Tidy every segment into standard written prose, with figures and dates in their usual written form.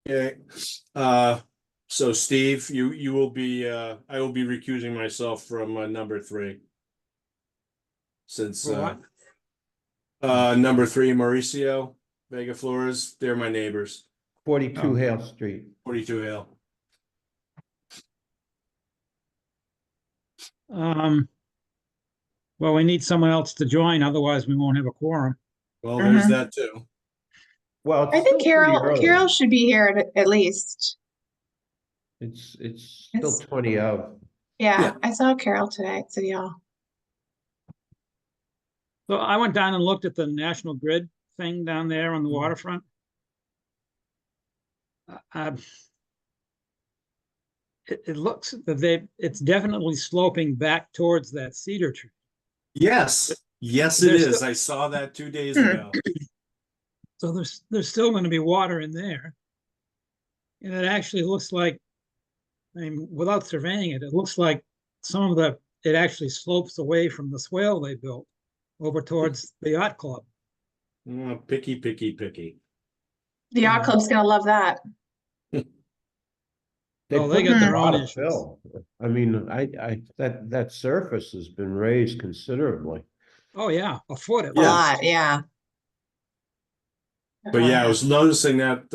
Okay. So Steve, you will be, I will be recusing myself from number three. Since For what? number three, Mauricio, Vega Flores, they're my neighbors. 42 Oh. Hale Street. 42 Hale. Well, we need someone else to join, otherwise we won't have a quorum. Well, there's Mhm. that too. Well, I it's think still pretty Carol early. should be here at least. It's still It's- 20 of. Yeah, Yeah. I saw Carol today at City Hall. So I went down and looked at the National Grid thing down there on the waterfront. It looks that it's definitely sloping back towards that cedar tree. Yes, yes, it There's is. still- I saw that 2 days Hmm. ago. So there's still going to be water in there. And it actually looks like, I mean, without surveying it, it looks like it actually slopes away from the swale they built over towards the yacht club. Oh, picky, picky, picky. The yacht club's gonna love that. Oh, they put got in their a own lot of issues. fill. I mean, that surface has been raised considerably. Oh, yeah, a foot at A Yeah. lot, yeah. But yeah, I was noticing that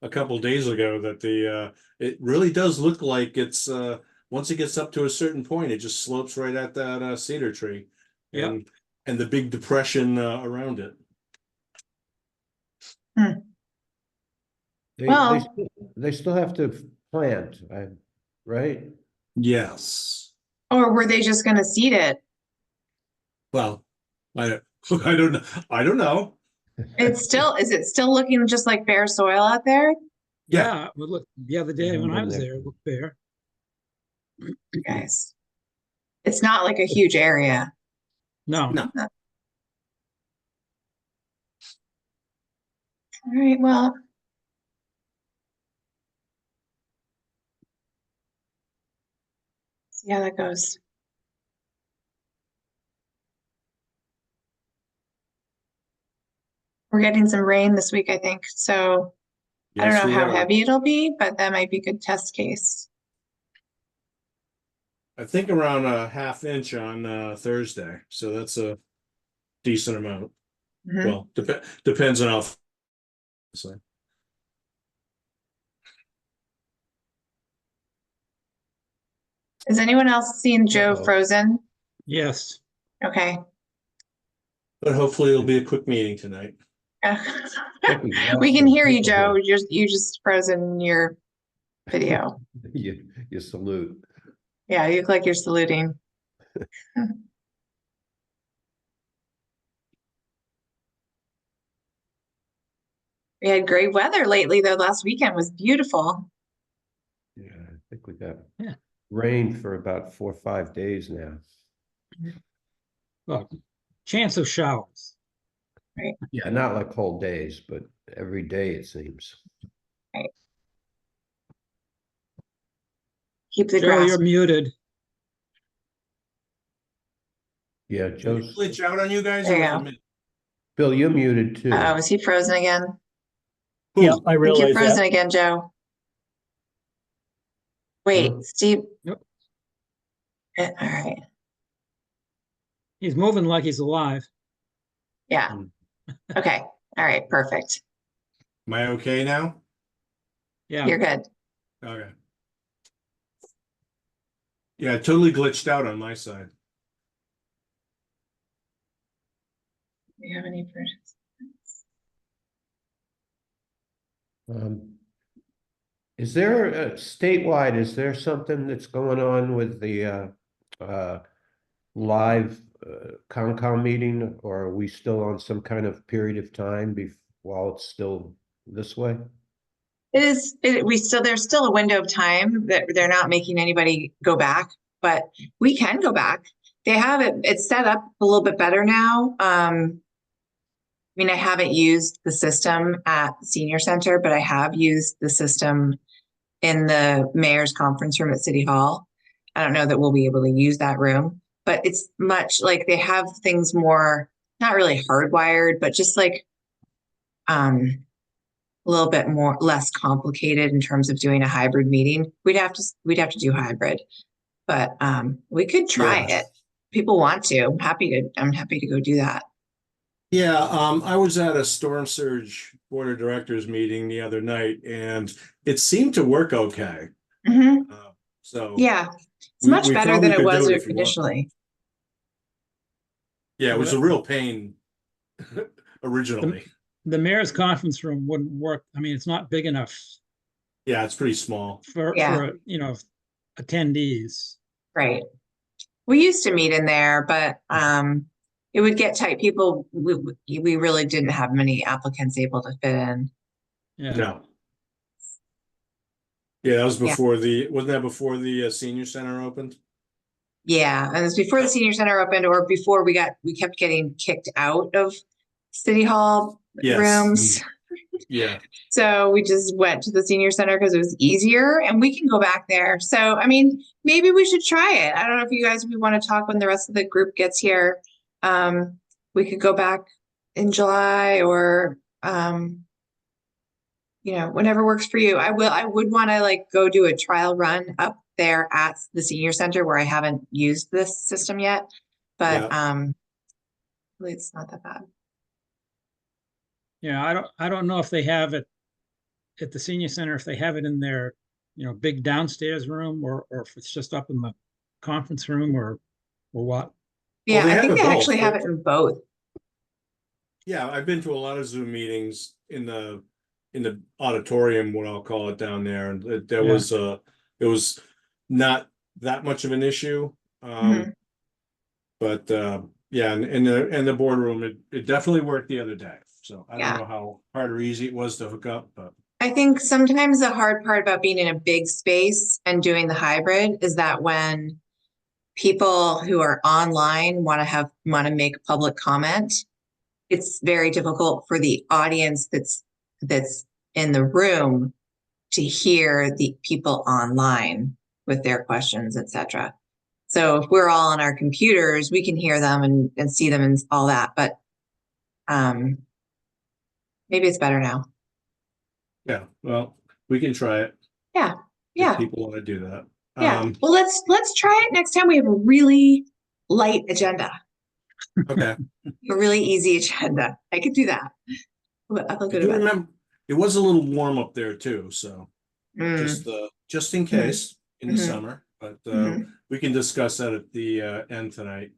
a couple days ago that it really does look like it's once it gets up to a certain point, it just slopes right at that cedar tree. Yeah. And the big depression around it. Well- They still have to plant, right? Yes. Or were they just gonna seed it? Well, I I don't know. I don't know. Is it still looking just like bare soil out there? Yeah. Yeah, well, look, the other day when I was there, it looked bare. Guys. It's not like a huge area. No, No. All right, well. See how that goes. We're getting some rain this week, I think, so I don't Yes, know we how are. heavy it'll be, but that might be a good test case. I think around a half inch on Thursday, so that's a decent amount. Mhm. Well, depends on how. Is anyone else seeing Joe Uh-oh. frozen? yes. Okay. But hopefully it'll be a quick meeting tonight. We can hear you, Joe. You just frozen your video. You salute. Yeah, you look like you're saluting. We had great weather lately, though. Last weekend was beautiful. Yeah, I think we got Yeah. rain for about 4 or 5 days now. Well, chance of showers. Yeah, not like whole days, but every day it seems. Keep the Joe, grass. you're muted. Yeah, Did it Joe's, glitch out on you guys? There or you was it go. me? Bill, you're muted too. Oh, is he frozen again? Yeah, Who? I I think you're realize frozen that. again, Joe. Wait, Huh? Steve. Nope. All right. He's moving like he's alive. Yeah. Hmm. Okay. All right. Perfect. Am I okay now? Yeah. You're good. Okay. Yeah, it totally glitched out on my side. Do you have any versions? Is there statewide, is there something that's going on with the live Concom meeting, or are we still on some kind of period of time while it's still this way? There's still a window of time that they're not making anybody go back, but we can go back. They have it's set up a little bit better now. I mean, I haven't used the system at the senior center, but I have used the system in the mayor's conference room at City Hall. I don't know that we'll be able to use that room, but it's much like they have things more, not really hardwired, but just like a little bit less complicated in terms of doing a hybrid meeting. We'd have to do hybrid, but we could try Yeah. it. People want to. I'm happy to go do that. Yeah, I was at a storm surge board of directors meeting the other night, and it seemed to work okay. Mhm. So Yeah, it's we, much we better than probably it could was do it if you want. initially. Yeah, it was a real pain originally. The mayor's conference room wouldn't work. I mean, it's not big enough Yeah, it's pretty small. Yeah. for, attendees. Right. We used to meet in there, but it would get tight. We really didn't have many applicants able to fit in. Yeah. No. Yeah, that was Yeah. wasn't that before the senior center opened? Yeah, and it was before the senior center opened, or before we kept getting kicked out of city hall Yes. rooms. Yeah. So we just went to the senior center because it was easier, and we can go back there. So, I mean, maybe we should try it. I don't know if you guys, we want to talk when the rest of the group gets here. We could go back in July or, whenever works for you. I would want to like go do a trial run up there at the senior center where I haven't used this system yet, but really it's not that bad. Yeah, I don't know if they have it at the senior center, if they have it in their, big downstairs room, or if it's just up in the conference room or what. Yeah, they I have think it they both. actually have it in both. Yeah, I've been to a lot of Zoom meetings in the auditorium, what I'll call it down there, and it was not that much of an issue. Mhm. But yeah, and in the boardroom, it definitely worked the other day. So I don't Yeah. know how hard or easy it was to hook up, but I think sometimes the hard part about being in a big space and doing the hybrid is that when people who are online want to make public comment, it's very difficult for the audience that's in the room to hear the people online with their questions, etc. So if we're all on our computers, we can hear them and see them and all that, but maybe it's better now. yeah, well, we can try it Yeah. if Yeah. people want to do that. Yeah. Well, let's try it next time. We have a really light agenda, Okay. a really easy agenda. I could do that. I feel I good do about it. remember it was a little warm up there too, so Mm, just in case in the Mhm. summer, but Mhm. we can discuss that at the end tonight.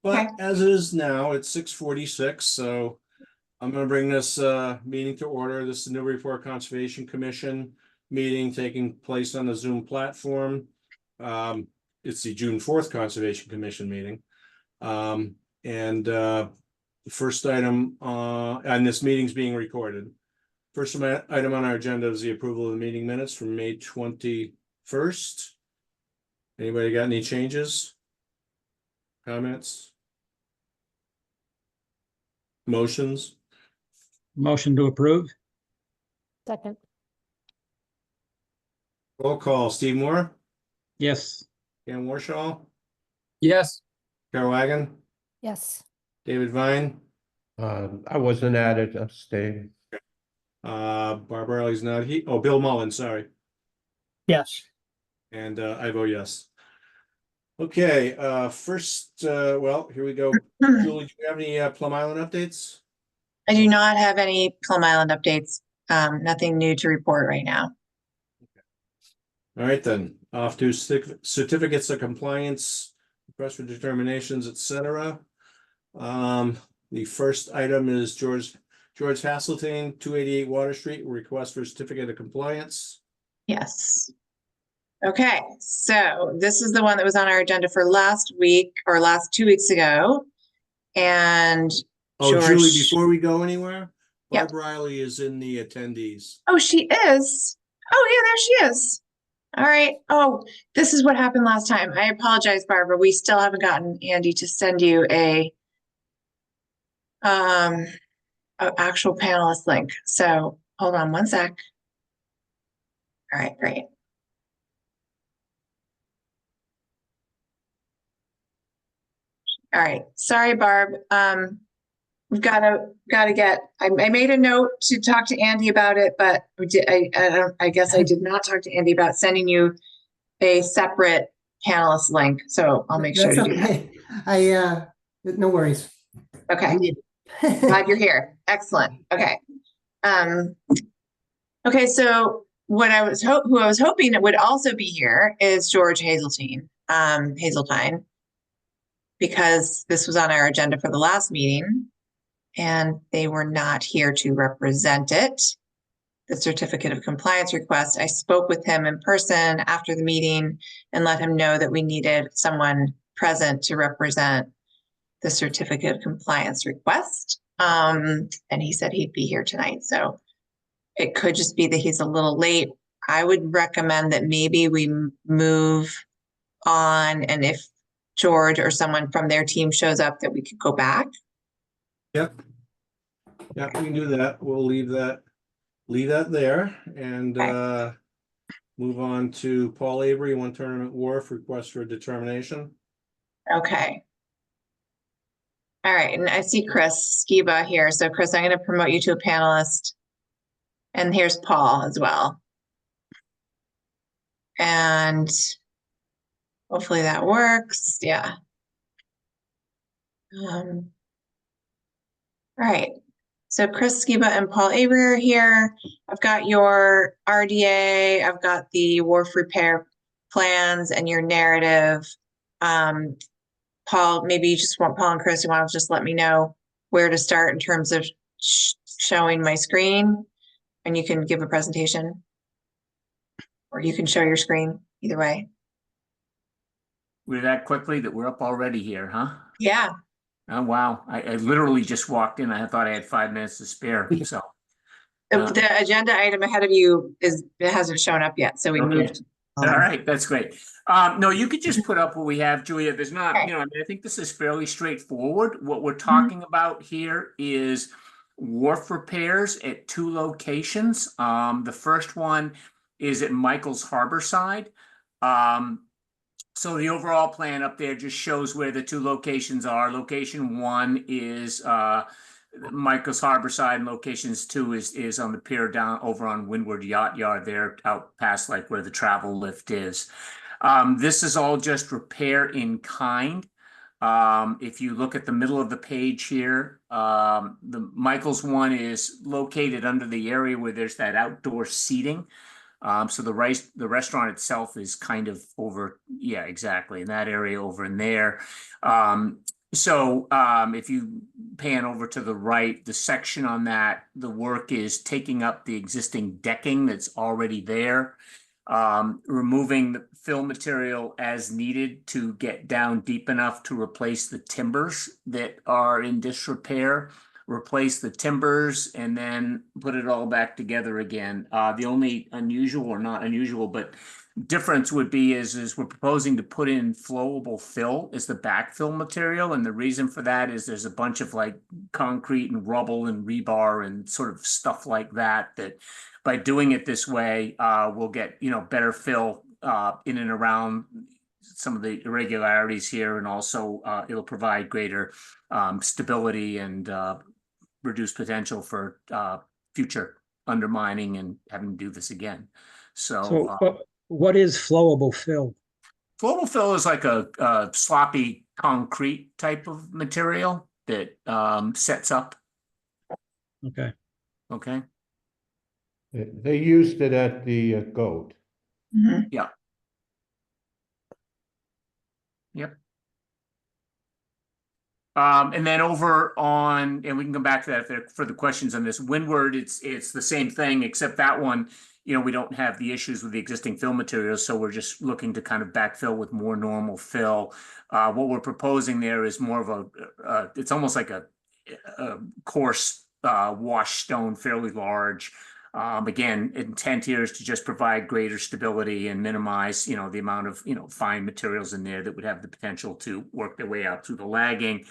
But Okay. as it is now, it's 6:46, so I'm gonna bring this meeting to order. This is the Newburyport Conservation Commission meeting taking place on the Zoom platform. It's the June 4th Conservation Commission meeting. And the first item and this meeting's being recorded. First item on our agenda is the approval of the meeting minutes from May 21st. Anybody got any changes? Comments? Motions? Motion to approve? Second, Roll call, Steve Moore, Yes. Ken Warshaw, Yes. Carol Wagon, yes. David Vine, I wasn't at it, abstained. Barbara Early's not Bill Mullen, sorry. Yes. And I vote yes. Okay, first, well, here we go. Julie, do you have any Plum Island updates? I do not have any Plum Island updates. Nothing new to report right now. All right, then, off to certificates of compliance, request for determinations, etc. The first item is George Hasseltine, 288 Water Street, request for certificate of compliance. Yes. Okay, so this is the one that was on our agenda for last week or last 2 weeks ago. And Oh, George, Julie, before we go anywhere, Yep. Barb Riley is in the attendees. oh, she is. Oh, yeah, there she is. All right. Oh, this is what happened last time. I apologize, Barbara. We still haven't gotten Andy to send you a actual panelist link. So hold on one sec. All right, great. All right. Sorry, Barb. we've gotta get, I made a note to talk to Andy about it, but I guess I did not talk to Andy about sending you a separate panelist link, so I'll make sure That's to do that. okay. No worries. I Okay, need glad it. you're here. Excellent. Okay. Okay, so who I was hoping would also be here is George Hazeltine, because this was on our agenda for the last meeting and they were not here to represent it. The certificate of compliance request. I spoke with him in person after the meeting and let him know that we needed someone present to represent the certificate of compliance request. And he said he'd be here tonight. So it could just be that he's a little late. I would recommend that maybe we move on, and if George or someone from their team shows up, that we could go back. Yep. Yeah, we can do that. We'll leave that there and Okay. move on to Paul Avery, One Tournament Wharf, request for determination. Okay. All right, and I see Chris Skiba here. So Chris, I'm going to promote you to a panelist. And here's Paul as well. And hopefully that works. Yeah. All right. So Chris Skiba and Paul Avery are here. I've got your RDA. I've got the wharf repair plans and your narrative. Paul, maybe you just want Paul and Chris, you want to just let me know where to start in terms of showing my screen, and you can give a presentation, or you can show your screen, either way. We're that quickly that we're up already here, huh? Yeah. Oh, wow. I literally just walked in. I thought I had 5 minutes to spare. So, The agenda item ahead of you it hasn't shown up yet, so we okay. moved. All right, that's great. No, you could just put up what we have, Julia. There's not, Okay. I mean, I think this is fairly straightforward. What we're talking about here is wharf repairs at 2 locations. The first one is at Michael's Harborside. So the overall plan up there just shows where the 2 locations are. Location 1 is Michael's Harborside, and locations 2 is on the pier down over on Windward Yacht Yard there, out past like where the travel lift is. This is all just repair in kind. If you look at the middle of the page here, the Michael's one is located under the area where there's that outdoor seating. So the restaurant itself is kind of over, yeah, exactly, in that area over in there. If you pan over to the right, the section on that, the work is taking up the existing decking that's already there, removing the fill material as needed to get down deep enough to replace the timbers that are in disrepair, replace the timbers, and then put it all back together again. The only unusual, or not unusual, but difference would be is we're proposing to put in flowable fill as the backfill material. And the reason for that is there's a bunch of like concrete and rubble and rebar and sort of stuff like that, that by doing it this way, we'll get, better fill in and around some of the irregularities here. And also it'll provide greater stability and reduce potential for future undermining and having to do this again. So what is flowable fill? flowable fill is like a sloppy concrete type of material that sets up. Okay. Okay. They used it at the Goat. Mhm. Yeah. Yep. And then over on, and we can come back to that if there are further questions on this. Windward, it's the same thing, except that one, we don't have the issues with the existing fill materials, so we're just looking to kind of backfill with more normal fill. What we're proposing there is more of it's almost like a coarse wash stone, fairly large. Again, intent here is to just provide greater stability and minimize, the amount of, fine materials in there that would have the potential to work their way out through the lagging.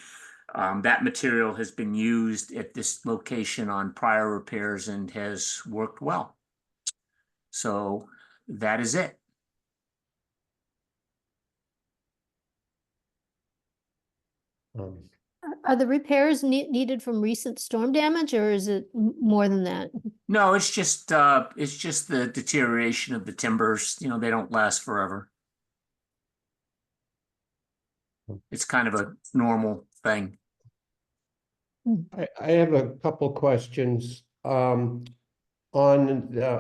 That material has been used at this location on prior repairs and has worked well. So that is it. Are the repairs needed from recent storm damage, or is it more than that? No, it's just the deterioration of the timbers. You know, they don't last forever. It's kind of a normal thing. I have a couple questions, on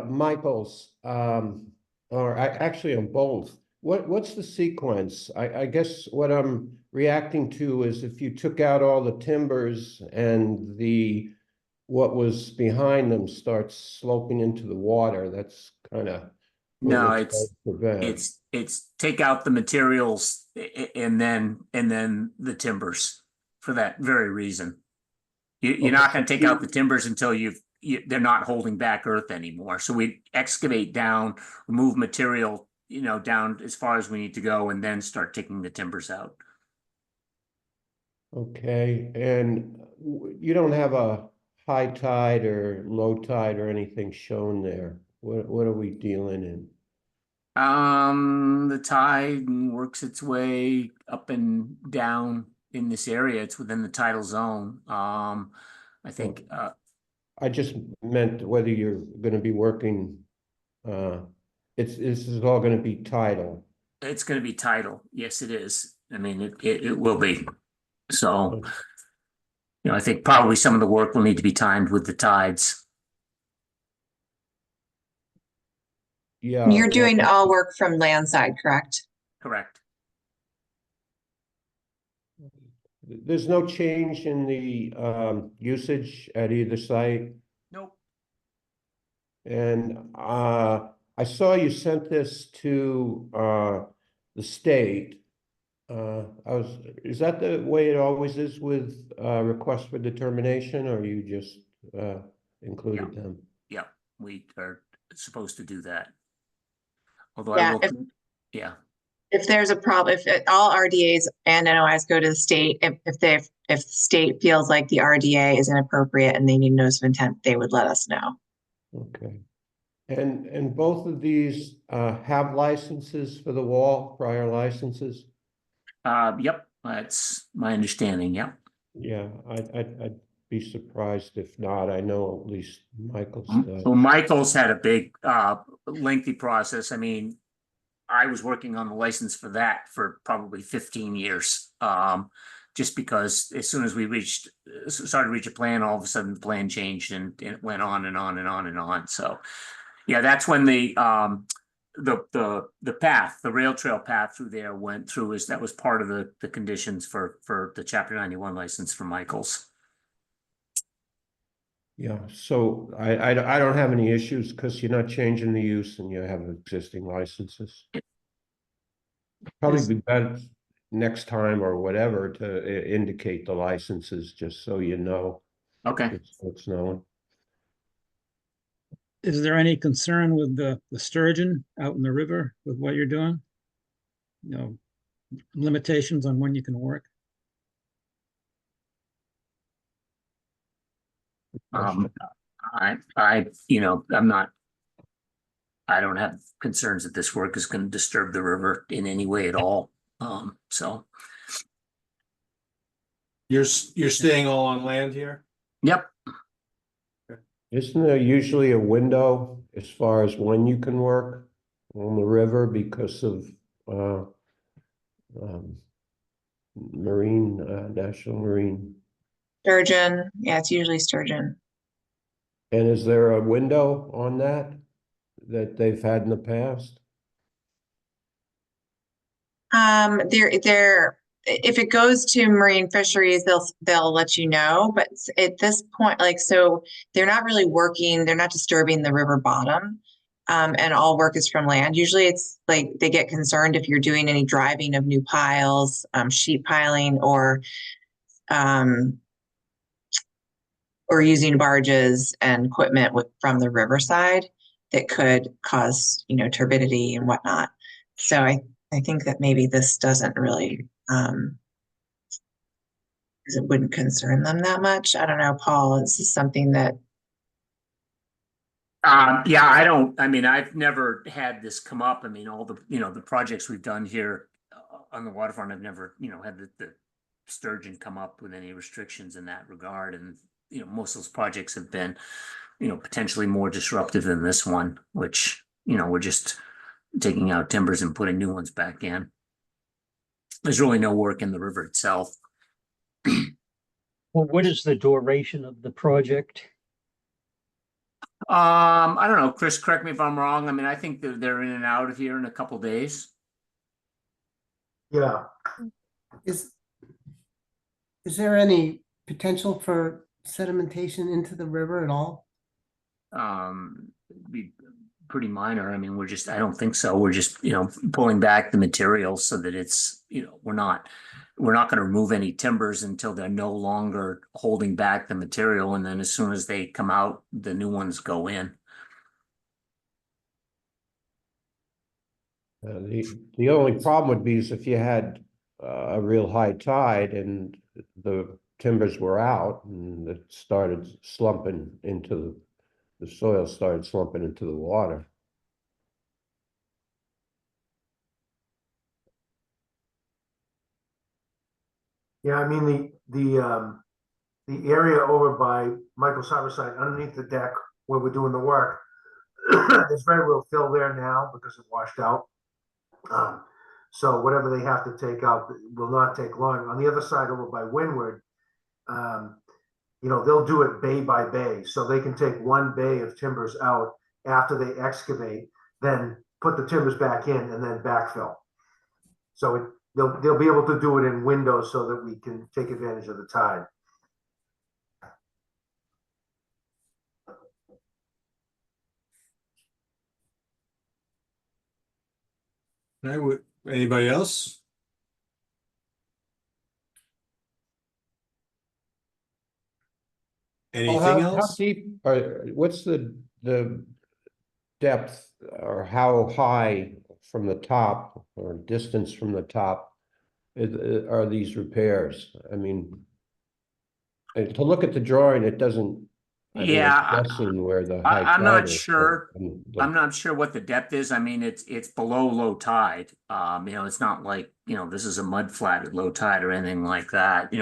Michael's, or actually on both. What's the sequence? I guess what I'm reacting to is if you took out all the timbers and what was behind them starts sloping into the water, that's kind of. No, it's take out the materials and then the timbers for that very reason. You're not going to take out the timbers until they're not holding back earth anymore. So we excavate down, remove material, you know, down as far as we need to go, and then start taking the timbers out. Okay, and you don't have a high tide or low tide or anything shown there. What are we dealing in? The tide works its way up and down in this area. It's within the tidal zone. I think I just meant whether you're gonna be working, this is all gonna be tidal. it's going to be tidal. Yes, it is. I mean, it will be. So, you know, I think probably some of the work will need to be timed with the tides. Yeah. You're doing all work from land side, correct? Correct. There's no change in the usage at either site. Nope. And I saw you sent this to the state. Is that the way it always is with requests for determination, or you just included them? Yeah, we are supposed to do that. Although Yeah, I will, yeah. If there's a problem, all RDAs and NOIs go to the state, if the state feels like the RDA is inappropriate and they need notice of intent, they would let us know. Okay. And both of these have licenses for the wall, prior licenses? Yep, that's my understanding. Yep. Yeah, I'd be surprised if not. I know at least Michael's does. Well, Michael's had a big, lengthy process. I mean, I was working on the license for that for probably 15 years. Just because as soon as we started to reach a plan, all of a sudden the plan changed and it went on and on and on and on. So, yeah, that's when the path, the rail trail path through there went through. That was part of the conditions for the Chapter 91 license for Michael's. Yeah, so I don't have any issues because you're not changing the use and you have existing licenses. Probably be better next time or whatever to indicate the licenses, just so you know. Okay. It's known. Is there any concern with the sturgeon out in the river with what you're doing? You know, limitations on when you can work? You know, I don't have concerns that this work is going to disturb the river in any way at all. So. You're staying all on land here? Yep. Isn't there usually a window as far as when you can work on the river because of National Marine? Sturgeon, yeah, it's usually sturgeon. And is there a window on that they've had in the past? If it goes to marine fisheries, they'll let you know, but at this point, like, so they're not really working, they're not disturbing the river bottom. And all work is from land. Usually it's like they get concerned if you're doing any driving of new piles, sheet piling, or using barges and equipment from the riverside that could cause, you know, turbidity and whatnot. So I think that maybe this doesn't really, because it wouldn't concern them that much. I don't know, Paul, is this something that? Yeah, I mean, I've never had this come up. I mean, all the, you know, the projects we've done here on the waterfront, I've never, you know, had the sturgeon come up with any restrictions in that regard. And, most of those projects have been, potentially more disruptive than this one, which, we're just taking out timbers and putting new ones back in. There's really no work in the river itself. Well, what is the duration of the project? I don't know, Chris, correct me if I'm wrong. I mean, I think they're in and out of here in a couple days. Yeah. Is there any potential for sedimentation into the river at all? Be pretty minor. I mean, I don't think so. We're just, pulling back the material so that it's, we're not going to remove any timbers until they're no longer holding back the material. And then as soon as they come out, the new ones go in. The only problem would be is if you had a real high tide and the timbers were out and it started slumping into the soil started slumping into the water. Yeah, I mean, the area over by Michael's Harborside underneath the deck where we're doing the work, there's very little fill there now because it washed out. So whatever they have to take out will not take long. On the other side over by Windward, they'll do it bay by bay. So they can take one bay of timbers out after they excavate, then put the timbers back in and then backfill. So they'll be able to do it in windows so that we can take advantage of the tide. Anybody else? Anything How else? deep, what's the depth or how high from the top or distance from the top are these repairs? I mean, to look at the drawing, it doesn't. I mean, Yeah, it's guessing where the high I'm not tide is, sure. but I'm not sure what the depth is. I mean, it's below low tide. It's not like, this is a mud flat at low tide or anything like that,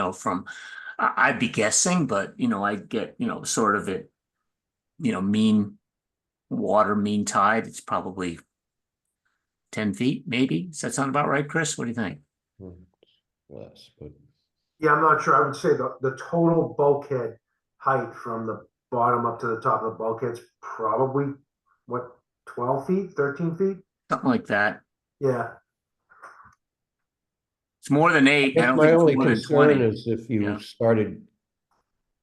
I'd be guessing, but, I'd get, sort of it, mean water, mean tide. It's probably 10 feet, maybe. Does that sound about right, Chris? What do you think? less, but Yeah, I'm not sure. I would say the total bulkhead height from the bottom up to the top of the bulkhead's probably, what, 12 feet, 13 feet? Something like that. Yeah. It's more than 8. I don't my think only it's more than concern 20. is if you Yeah. started,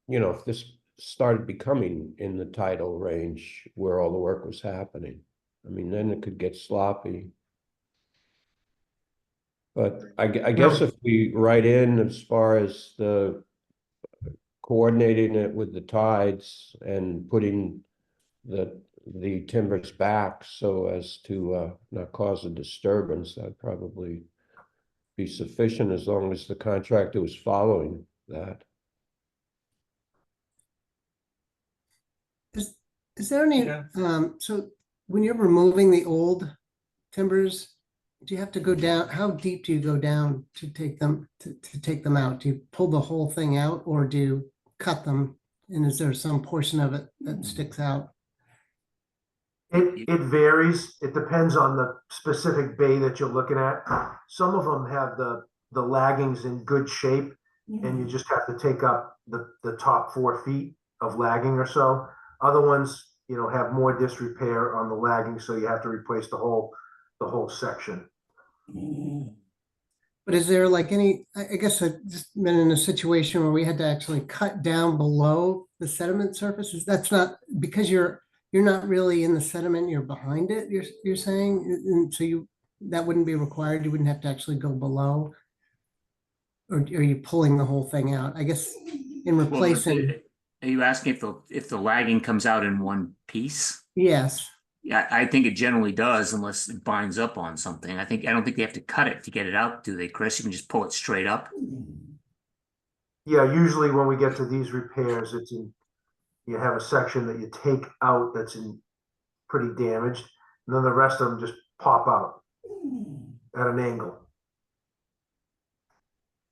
if this started becoming in the tidal range where all the work was happening. I mean, then it could get sloppy. But I guess if we write in as far as the coordinating it with the tides and putting the timbers back so as to not cause a disturbance, that'd probably be sufficient as long as the contractor was following that. Is there any, Yeah. so when you're removing the old timbers, do you have to go down, how deep do you go down to take them, to take them out? Do you pull the whole thing out or do you cut them? And is there some portion of it that sticks out? It varies. It depends on the specific bay that you're looking at. Some of them have the laggings in good shape, and you just have to take up the top 4 feet of lagging or so. Other ones, have more disrepair on the lagging, so you have to replace the whole section. But is there like any, I guess I've just been in a situation where we had to actually cut down below the sediment surfaces. That's not, because you're not really in the sediment, you're behind it, you're saying? And so that wouldn't be required, you wouldn't have to actually go below? Or are you pulling the whole thing out? I guess in Well, replacing, are you asking if the lagging comes out in one piece? yes. Yeah, I think it generally does unless it binds up on something. I don't think they have to cut it to get it out, do they, Chris? You can just pull it straight up. Yeah, usually when we get to these repairs, you have a section that you take out that's in pretty damaged, and then the rest of them just pop out at an angle.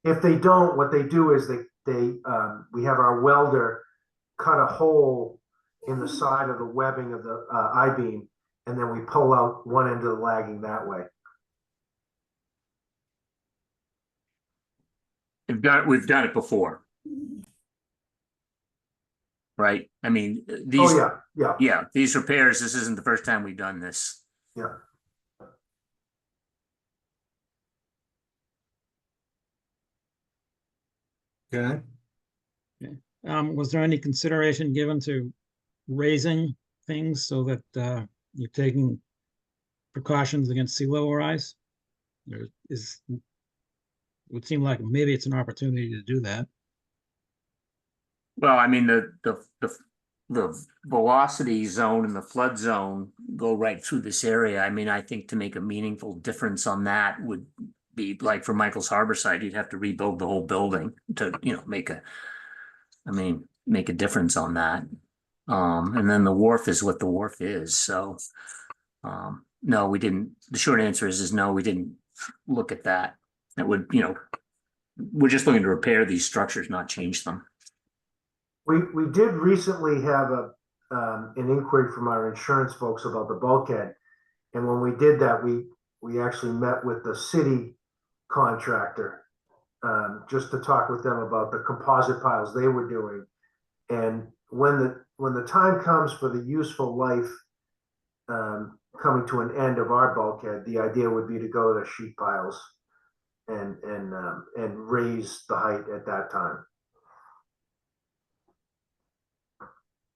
If they don't, what they do is we have our welder cut a hole in the side of the webbing of the I-beam, and then we pull out one end of the lagging that way. We've done it before. Right? I mean, these, Oh, yeah, yeah, these repairs, this isn't the first time we've done this. yeah. Okay, Was there any consideration given to raising things so that you're taking precautions against sea level rise? There is, it would seem like maybe it's an opportunity to do that. Well, I mean, the velocity zone and the flood zone go right through this area. I mean, I think to make a meaningful difference on that would be like for Michael's Harbor site, you'd have to rebuild the whole building to, make a difference on that. And then the wharf is what the wharf is. So, no, we didn't. The short answer is no, we didn't look at that. That would, we're just looking to repair these structures, not change them. We did recently have an inquiry from our insurance folks about the bulkhead. And when we did that, we actually met with the city contractor just to talk with them about the composite piles they were doing. And when the time comes for the useful life coming to an end of our bulkhead, the idea would be to go to sheet piles and raise the height at that time.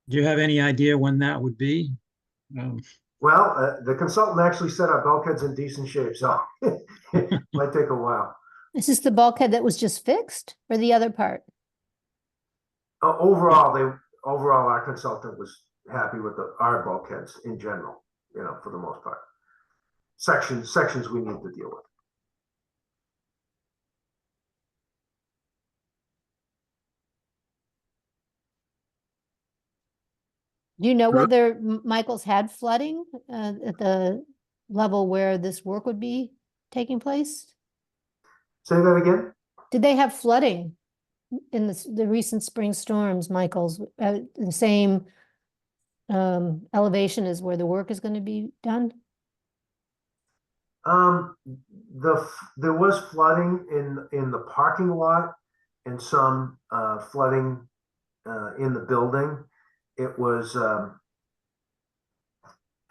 Do you have any idea when that would be? Well, the consultant actually said our bulkhead's in decent shape, so it might take a while. Is this the bulkhead that was just fixed or the other part? Overall, our consultant was happy with our bulkheads in general, for the most part. Sections we need to deal with. Do you know whether Michael's had flooding at the level where this work would be taking place? Say that again? Did they have flooding in the recent spring storms, Michael's, at the same elevation as where the work is going to be done? There was flooding in the parking lot and some flooding in the building. It was,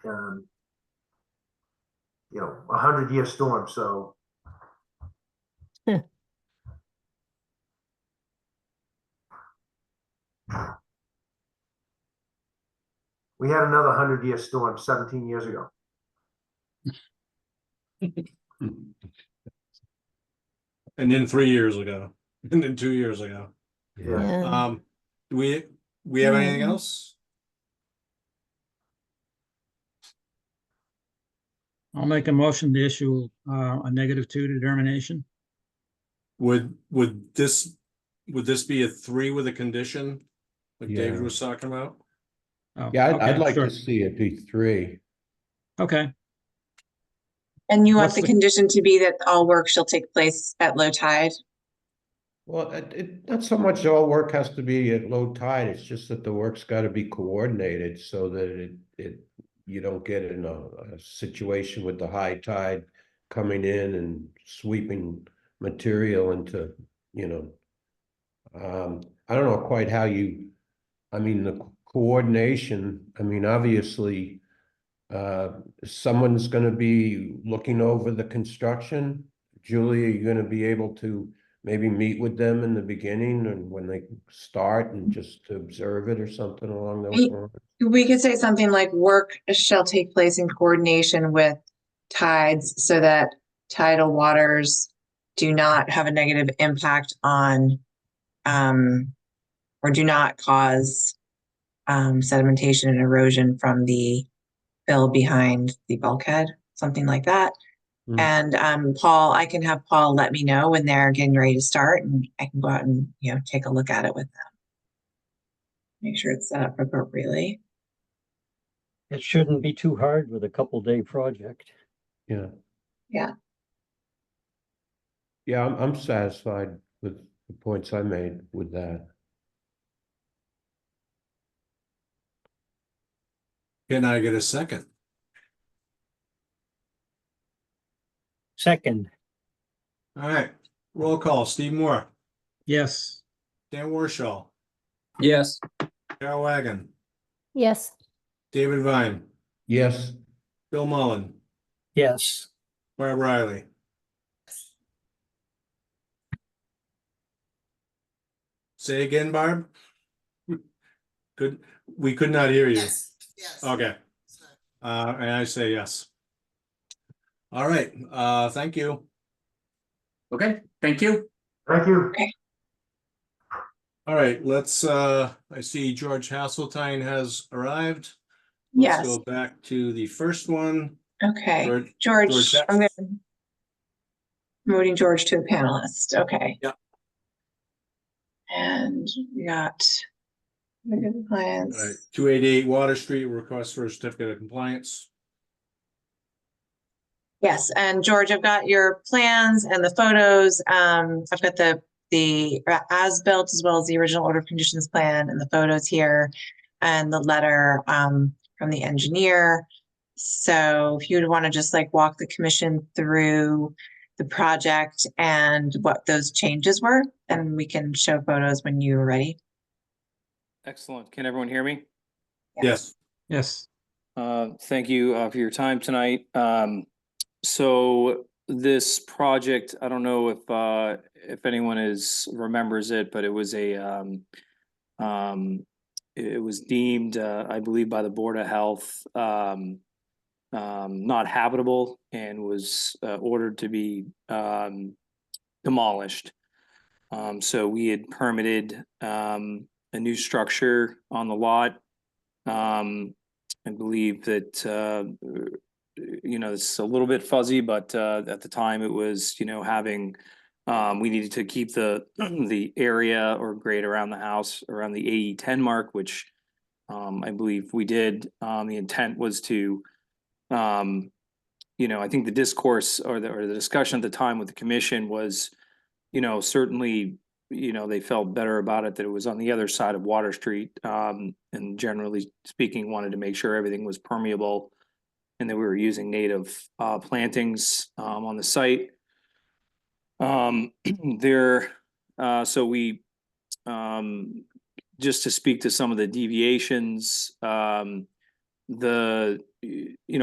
100-year storm. So, we had another 100-year storm 17 years ago. and then 3 years ago, and then 2 years ago. Yeah. Do we have anything else? I'll make a motion to issue a -2 determination. Would this be a 3 with a condition, like David Yeah. was talking about? Oh, Yeah, I'd okay, like sure. to see it be 3. Okay, And you want What's the the- condition to be that all work shall take place at low tide? Well, not so much all work has to be at low tide, it's just that the work's gotta be coordinated so that you don't get in a situation with the high tide coming in and sweeping material into, I don't know quite how the coordination, obviously, someone's gonna be looking over the construction. Julie, are you gonna be able to maybe meet with them in the beginning and when they start and just to observe it or something along those lines? We could say something like work shall take place in coordination with tides so that tidal waters do not have a negative impact on or do not cause sedimentation and erosion from the fill behind the bulkhead, something like that. And Paul, I can have Paul let me know when they're getting ready to start, and I can go out and take a look at it with them. Make sure it's set up appropriately. It shouldn't be too hard with a couple-day project. Yeah. Yeah. Yeah, I'm satisfied with the points I made with that. Can I get a second? Second, All right, roll call. Steve Moore, Yes. Dan Warshaw, Yes. Carol Wagon, Yes, David Vine, Yes, Bill Mullen, yes. Barb Riley. Say again, Barb? We could not hear you. Yes. Okay, and I say yes. All right, thank you. Okay, thank you. Thank you. All right, let's, I see George Hasseltine has arrived. Let's Yes, go back to the first one. okay. George George, Jack- I'm gonna promoting George to a panelist. Okay. Yeah. And we got the good All clients. right, 288 Water Street, request for a certificate of compliance. Yes, and George, I've got your plans and the photos. I've got the as-built as well as the original order of conditions plan and the photos here and the letter from the engineer. So if you'd want to just like walk the commission through the project and what those changes were, and we can show photos when you're ready. Excellent. Can everyone hear me? Yes. Yes. Thank you for your time tonight. So this project, I don't know if anyone remembers it, but it was it was deemed, I believe, by the Board of Health not habitable and was ordered to be demolished. So we had permitted a new structure on the lot. I believe that it's a little bit fuzzy, but at the time it was having we needed to keep the the area or grade around the house around the AE10 mark, which I believe we did. The intent was to I think the discourse or the discussion at the time with the commission was, certainly, they felt better about it that it was on the other side of Water Street, and generally speaking, wanted to make sure everything was permeable and that we were using native plantings on the site. So we, just to speak to some of the deviations,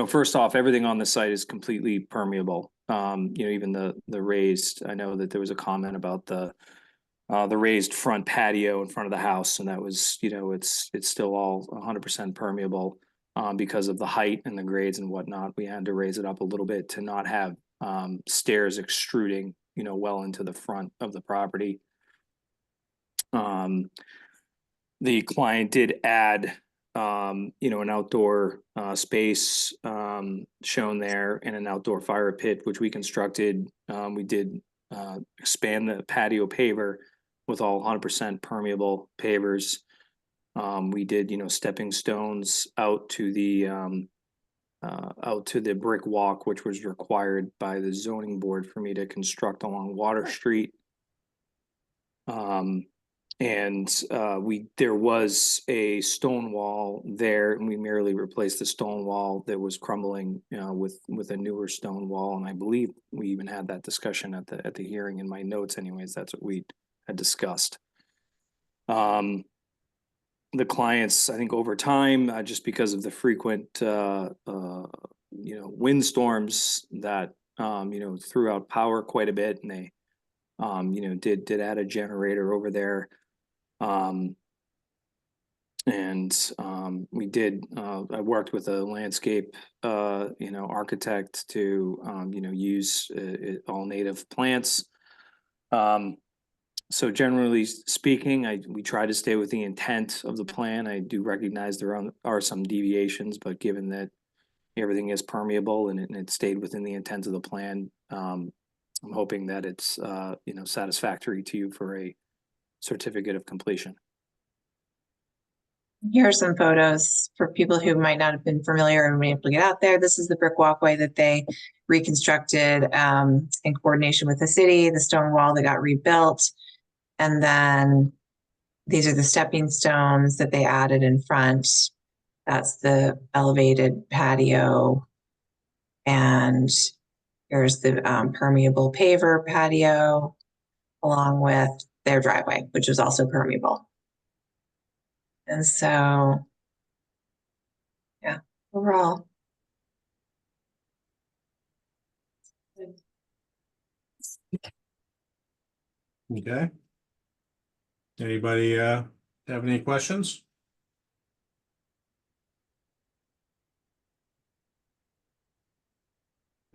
first off, everything on the site is completely permeable. Even the raised, I know that there was a comment about the raised front patio in front of the house, and that was, it's still all 100% permeable because of the height and the grades and whatnot. We had to raise it up a little bit to not have stairs extruding, well into the front of the property. The client did add an outdoor space shown there and an outdoor fire pit, which we constructed. We did expand the patio paver with all 100% permeable pavers. We did, stepping stones out to the brick walk, which was required by the zoning board for me to construct along Water Street. There was a stone wall there, and we merely replaced the stone wall that was crumbling, with a newer stone wall. And I believe we even had that discussion at the hearing. In my notes, anyways, that's what we had discussed. The clients, I think, over time, just because of the frequent, windstorms that threw out power quite a bit, and they, did add a generator over there. We did, I worked with a landscape, architect to, use all native plants. So generally speaking, we try to stay with the intent of the plan. I do recognize there are some deviations, but given that everything is permeable and it stayed within the intent of the plan, I'm hoping that it's, satisfactory to you for a certificate of completion. Here are some photos for people who might not have been familiar and be able to get out there. This is the brick walkway that they reconstructed in coordination with the city, the stone wall that got rebuilt. And then these are the stepping stones that they added in front. That's the elevated patio. And here's the permeable paver patio, along with their driveway, which is also permeable. And so, yeah, overall. Okay. Anybody have any questions?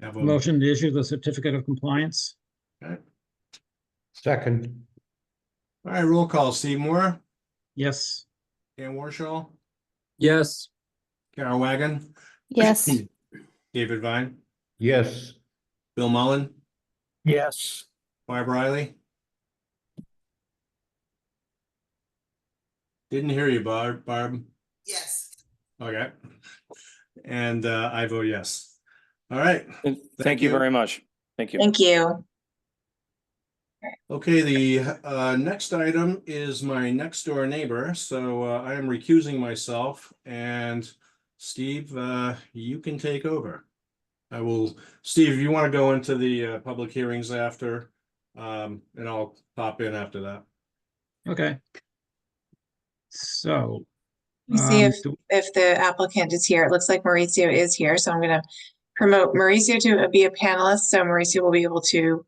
Have a Motion to issue the certificate of compliance. okay. Second, All right, roll call. Steve Moore, Yes. Dan Warshaw, Yes. Carol Wagon, Yes, David Vine, yes. Bill Mullen, Yes. Barb Riley. Didn't hear you, Barb. Yes. Okay. And I vote yes. All right. Thank you very much. Thank you. Thank you. Okay, the next item is my next door neighbor, so I am recusing myself, and Steve, you can take over. I will, Steve, if you want to go into the public hearings after, and I'll pop in after that. Okay. So. Let me see do- if the applicant is here. It looks like Mauricio is here, so I'm going to promote Mauricio to be a panelist. So Mauricio will be able to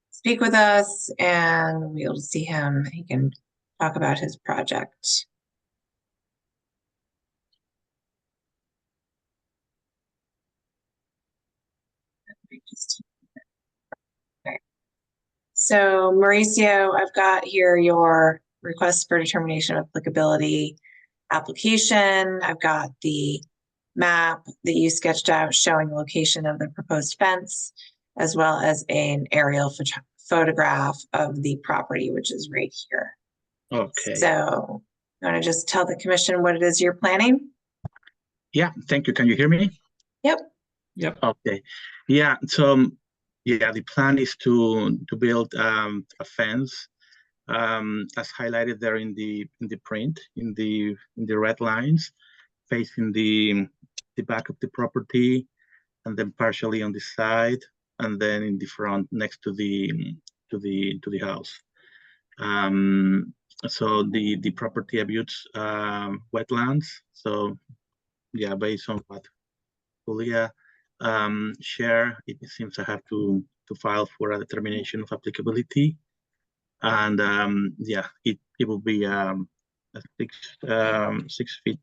speak with us and we'll be able to see him. He can talk about his project. Okay. So Mauricio, I've got here your request for determination of applicability application. I've got the map that you sketched out showing the location of the proposed fence, as well as an aerial photograph of the property, which is right here. Okay. So you want to just tell the commission what it is you're planning? Yeah, thank you. Can you hear me? Yep. Yep. Okay. Yeah, so yeah, the plan is to build a fence as highlighted there in the print in the red lines facing the back of the property, and then partially on the side, and then in the front next to the house. So the property abuts wetlands. So yeah, based on what Julia share, it seems I have to file for a determination of applicability, and yeah, it will be a 6 feet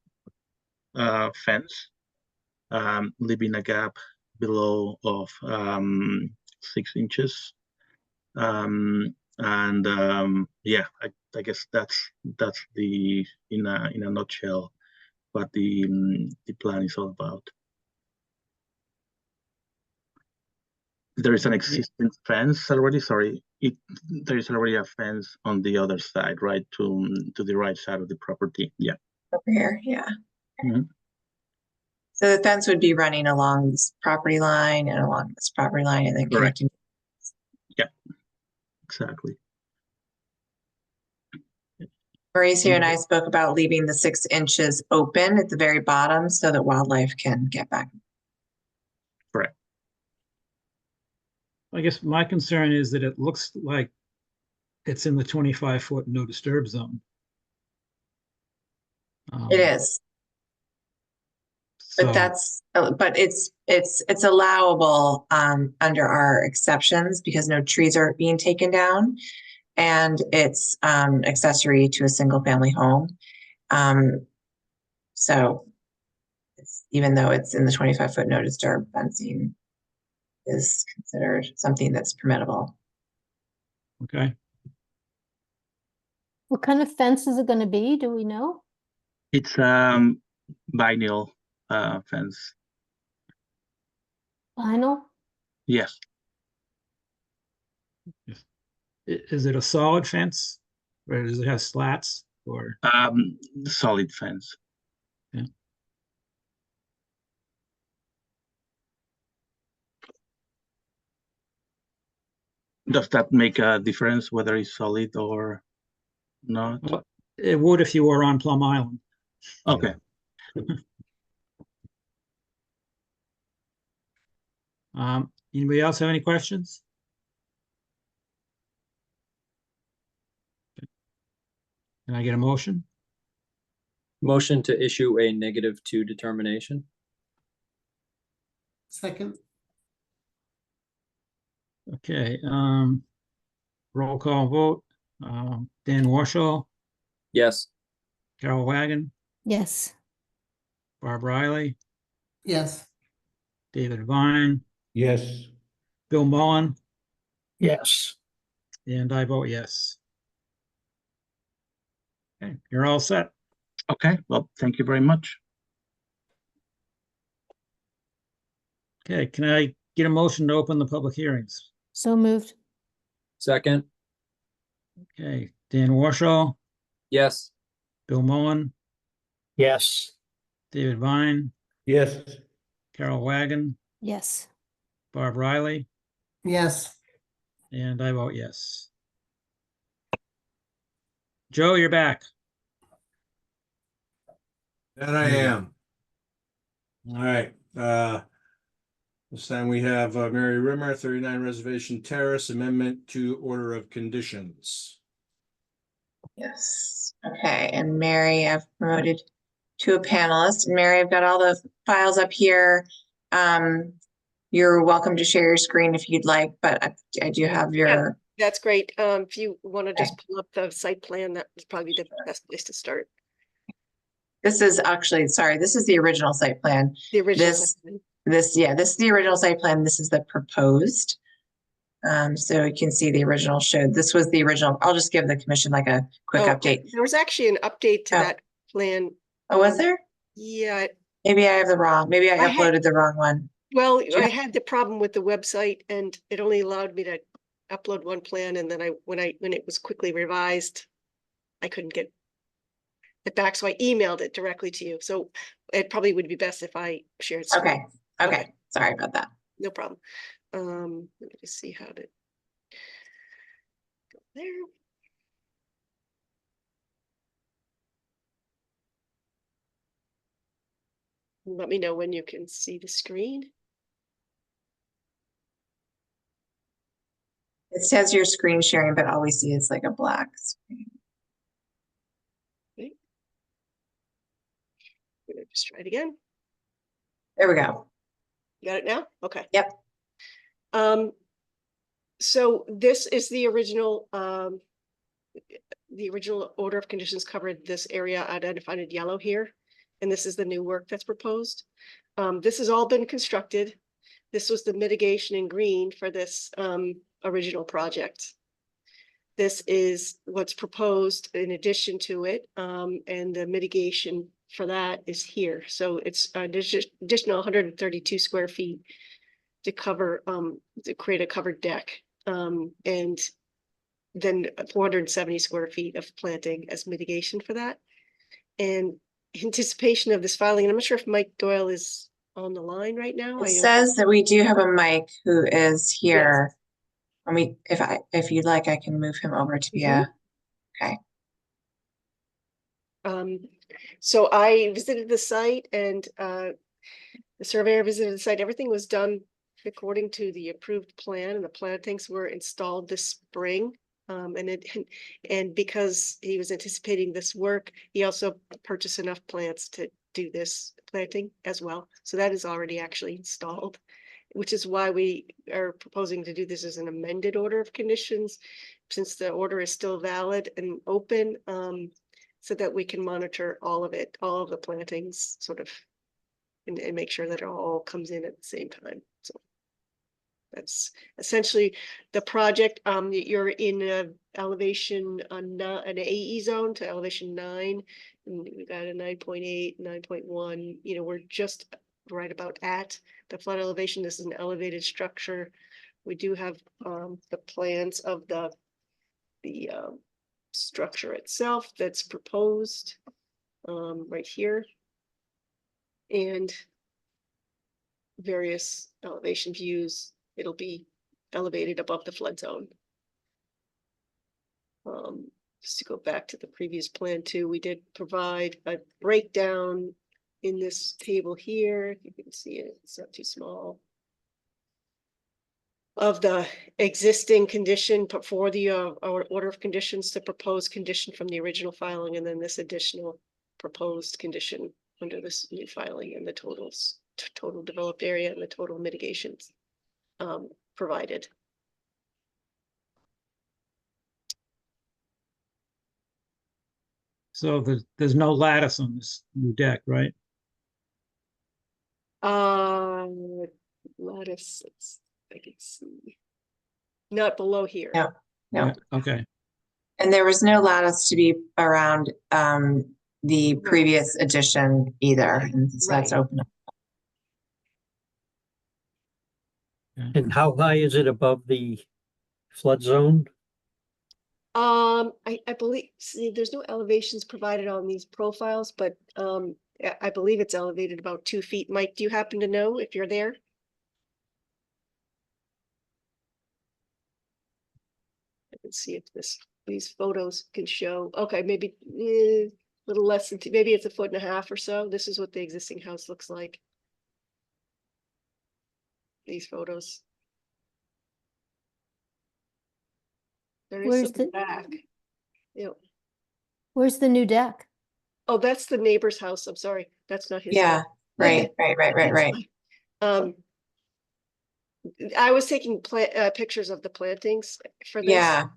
fence, leaving a gap below of 6 inches. And yeah, I guess that's the in a nutshell what the plan is all about. There is an existing fence already. Sorry, there is already a fence on the other side, right to the right side of the property. Yeah. Over here, yeah. Mhm. So the fence would be running along this property line and along this property line and then Correct. connecting. Yeah, exactly. Mauricio and I spoke about leaving the 6 inches open at the very bottom so that wildlife can get back. Correct. I guess my concern is that it looks like it's in the 25-foot no disturb zone. It is, So, but that's, but it's allowable under our exceptions because no trees are being taken down. And it's accessory to a single family home. So even though it's in the 25-foot no disturb, fencing is considered something that's permittable. okay. what kind of fence is it gonna be? Do we know? It's vinyl fence. Vinyl? Yes. Is it a solid fence? Or does it have slats or? Solid fence. Yeah. Does that make a difference whether it's solid or not? Well, it would if you were on Plum Island. Okay. Anybody else have any questions? Can I get a motion? Motion to issue a -2 determination. Second, Okay, roll call vote. Dan Warshall, Yes. Carol Wagon, Yes. Barb Riley, yes. David Vine, Yes. Bill Mullen, Yes. and I vote yes. Okay, you're all set. Okay. Well, thank you very much. Okay, can I get a motion to open the public hearings? So moved. Second. Okay, Dan Warshall, Yes. Bill Mullen, Yes. David Vine, Yes. Carol Wagon, Yes. Barb Riley, Yes. and I vote yes. Joe, you're back. That I am. All right, this time we have Mary Rimmer, 39 Reservation Terrace, amendment to order of conditions. Yes, okay, and Mary, I've promoted to a panelist. And Mary, I've got all the files up here. You're welcome to share your screen if you'd like, but I do have your, That's great. If you want to just pull up the site plan, that's probably the best place to start. this is actually, sorry, this is the original site plan. The original. This, site plan. this is the original site plan. This is the proposed. So you can see the original showed, this was the original. I'll just give the commission like a quick update. There was actually an update to Oh. that plan. Oh, was there? Yeah, Maybe I have the wrong, maybe I I had- uploaded the wrong one. well, I had the problem with the website and it only allowed me to upload one plan, and then when it was quickly revised, I couldn't get it back, so I emailed it directly to you. So it probably would be best if I shared screen. Okay, sorry about that. No problem. Let me just see how to go there. Let me know when you can see the screen. It says your screen sharing, but all we see is like a black screen. Okay. I'm gonna just try it again. There we go. You got it now? Okay. Yep. So this is the original order of conditions covered this area identified in yellow here. And this is the new work that's proposed. This has all been constructed. This was the mitigation in green for this original project. This is what's proposed in addition to it, and the mitigation for that is here. So it's an additional 132 square feet to cover, to create a covered deck, and then 470 square feet of planting as mitigation for that. And anticipation of this filing, and I'm not sure if Mike Doyle is on the line right now. It says that we do have a Mike who is here. If you'd like, I can move him over to be a, okay. So I visited the site, and the surveyor visited the site. Everything was done according to the approved plan, and the plantings were installed this spring. And because he was anticipating this work, he also purchased enough plants to do this planting as well. So that is already actually installed, which is why we are proposing to do this as an amended order of conditions, since the order is still valid and open, so that we can monitor all of it, all of the plantings sort of, and make sure that it all comes in at the same time. So that's essentially the project. You're in an elevation on an AE zone to elevation 9, and we got a 9.8, 9.1. You know, we're just right about at the flood elevation. This is an elevated structure. We do have the plans of the structure itself that's proposed right here, and various elevation views. It'll be elevated above the flood zone. Just to go back to the previous plan too, we did provide a breakdown in this table here. You can see it, it's not too small. Of the existing condition for the our order of conditions, the proposed condition from the original filing, and then this additional proposed condition under this new filing, and the totals, total developed area and the total mitigations provided. So there's no lattice on this new deck, right? Lattice, I can see. Not below here. No, no. Yeah, okay. And there was no lattice to be around the previous addition either, and so that's Right. open. And how high is it above the flood zone? I believe, see, there's no elevations provided on these profiles, but I believe it's elevated about 2 feet. Mike, do you happen to know if you're there? I can see if these photos can show. Okay, maybe a little less than maybe it's 1.5 feet or so. This is what the existing house looks like. These photos. There is Where's something the- back. Yeah. Where's the new deck? Oh, that's the neighbor's house. I'm sorry. That's not his. Yeah, house. right. I was taking pictures of the plantings for this. Yeah.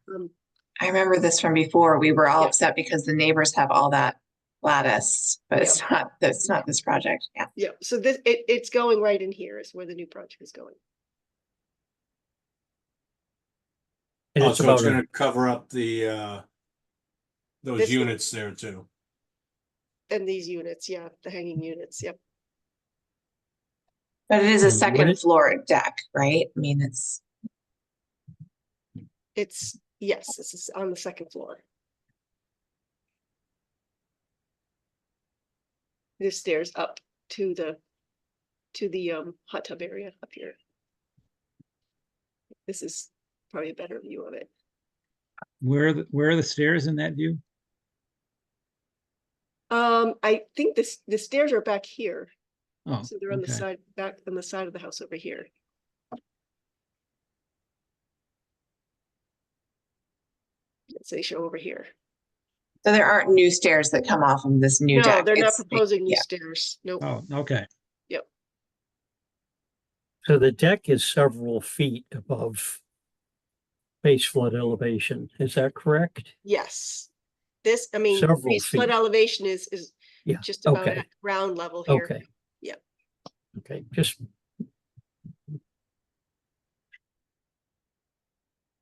I remember this from before. We were all Yeah. upset because the neighbors have all that lattice, but it's not this project. Yeah. Yeah, so this it's going right in here is where the new project is going. And Oh, it's so about it's gonna cover up the those This one. units there too. And these units, yeah, the hanging units, yep. But it is a And second what floor deck, right? I mean, It's, yes, this is on the second floor. This stairs up to the hot tub area up here. This is probably a better view of it. Where are the stairs in that view? I think the stairs are back here. Oh, So they're on the okay. side, back on the side of the house over here. Let's say show over here. so there aren't new stairs that come off of this new No, deck. they're not It's- proposing new yeah. stairs. Nope. Oh, okay. So the deck is several feet above base flood elevation. Is that correct? Yes. This, I mean, Several base flood feet. elevation is Yeah. just about Okay. at ground level here. Okay. Yep. Okay. Just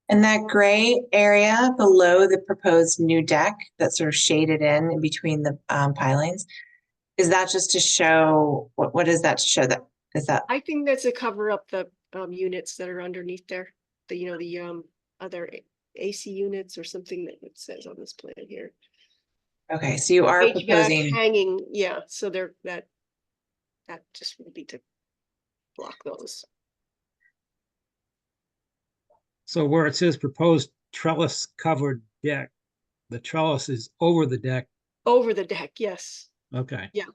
And that gray area below the proposed new deck that's sort of shaded in between the pilings, is that just to show, what is that to show that, is that, I think that's to cover up the units that are underneath there. The other AC units or something that it says on this plan here. okay, so you are HVAC proposing, hanging, yeah, so they're that just would be to block those. So where it says proposed trellis covered deck, the trellis is over the deck. Over the deck, yes. Okay. Yeah.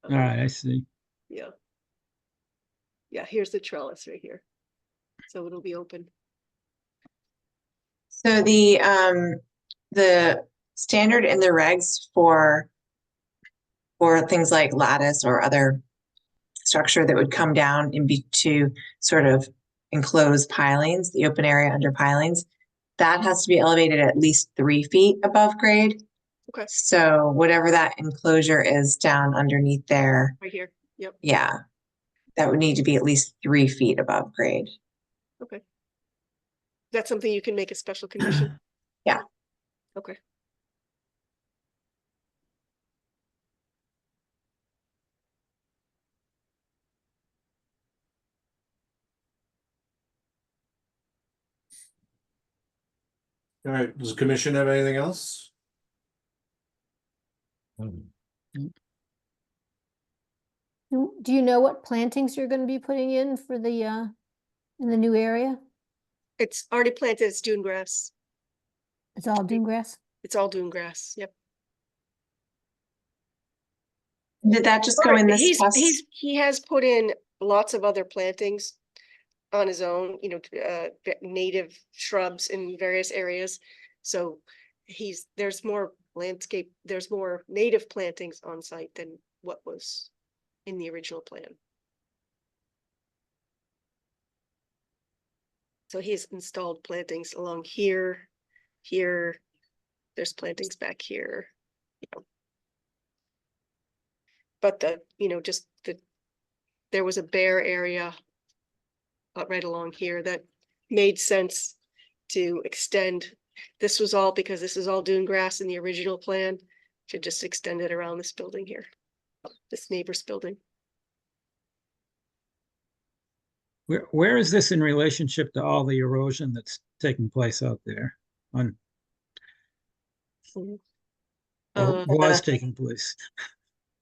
All right, I see. Yeah. Yeah, here's the trellis right here. So it'll be open. so the standard in the regs for things like lattice or other structure that would come down to sort of enclose pilings, the open area under pilings, that has to be elevated at least 3 feet above grade. Okay. So whatever that enclosure is down underneath there, Right here. Yep. yeah, that would need to be at least 3 feet above grade. Okay. That's something you can make a special condition? Yeah. Okay. All right, does the commission have anything else? Do you know what plantings you're gonna be putting in for the, in the new area? It's already planted, it's dune grass. It's all dune grass? It's all dune grass, yep. Did that just go in this test? He has put in lots of other plantings on his own, native shrubs in various areas. So there's more landscape, there's more native plantings on site than what was in the original plan. So he's installed plantings along here, there's plantings back here, But there was a bare area right along here that made sense to extend. This was all because this is all dune grass in the original plan, to just extend it around this building here, this neighbor's building. Where is this in relationship to all the erosion that's taking place out there on, or was taking place?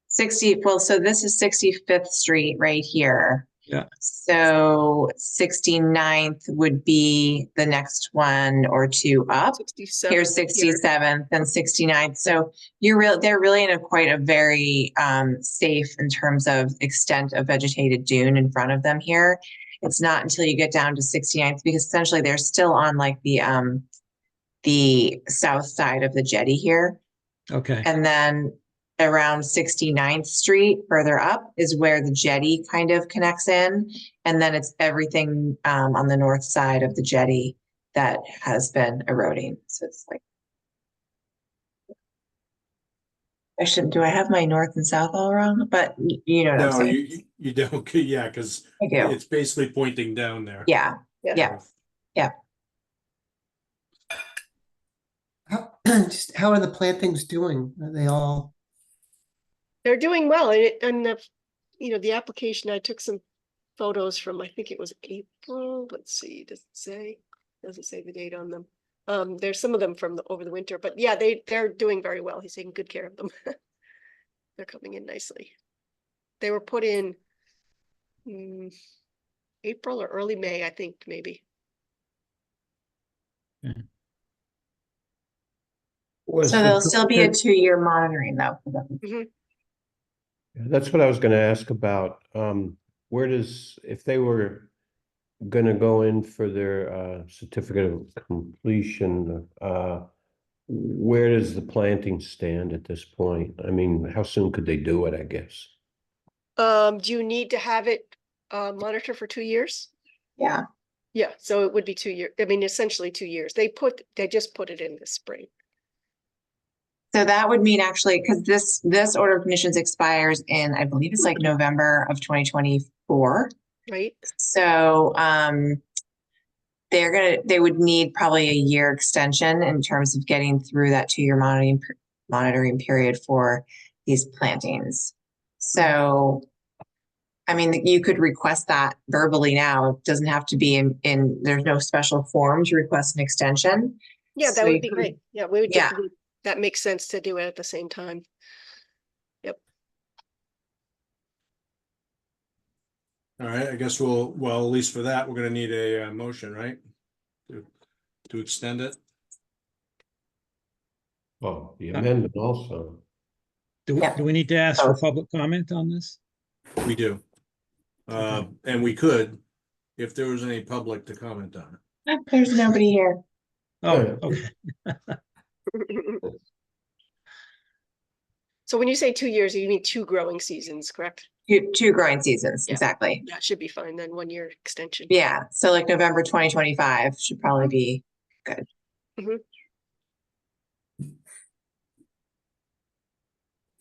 60, well, so this is 65th Street right here. Yeah. So 69th would be the next one or two up. 67 Here's 67th and 69th. So they're really in quite a very safe in terms of extent of vegetated dune in front of them here. It's not until you get down to 69th, because essentially they're still on like the south side of the jetty here. Okay. And then around 69th Street further up is where the jetty kind of connects in. And then it's everything on the north side of the jetty that has been eroding. So it's like, do I have my north and south all wrong? But you know what I'm No, saying. you don't, yeah, because I do. it's basically pointing down there. Yeah, yeah. How are the plantings doing? Are they all? They're doing well, and the application, I took some photos from, I think it was April, let's see, does it say? Doesn't say the date on them. There's some of them from over the winter, but yeah, they're doing very well. He's taking good care of them. They're coming in nicely. They were put in April or early May, I think, maybe. So there'll still be a 2-year monitoring though for them. That's what I was gonna ask about. If they were gonna go in for their certificate of completion, where does the planting stand at this point? I mean, how soon could they do it, I guess? Do you need to have it monitored for 2 years? Yeah. Yeah, so it would be 2 years. I mean, essentially 2 years. They just put it in this spring. So that would mean actually, because this order of conditions expires in, I believe it's like November of 2024. Right. So they would need probably a year extension in terms of getting through that 2-year monitoring period for these plantings. So, I mean, you could request that verbally now. It doesn't have to be in there's no special form to request an extension. Yeah, that would be great. Yeah, we would. Yeah. That makes sense to do it at the same time. Yep. All right, I guess well, at least for that, we're gonna need a motion, right? To extend it. Oh, the amendment also. Do we need to ask for public comment on this? We do. And we could, if there was any public to comment on it. There's nobody here. Oh, okay. So when you say 2 years, you mean 2 growing seasons, correct? 2 growing seasons, Yeah. exactly. That should be fine then, 1 year extension. Yeah, so like November 2025 should probably be good.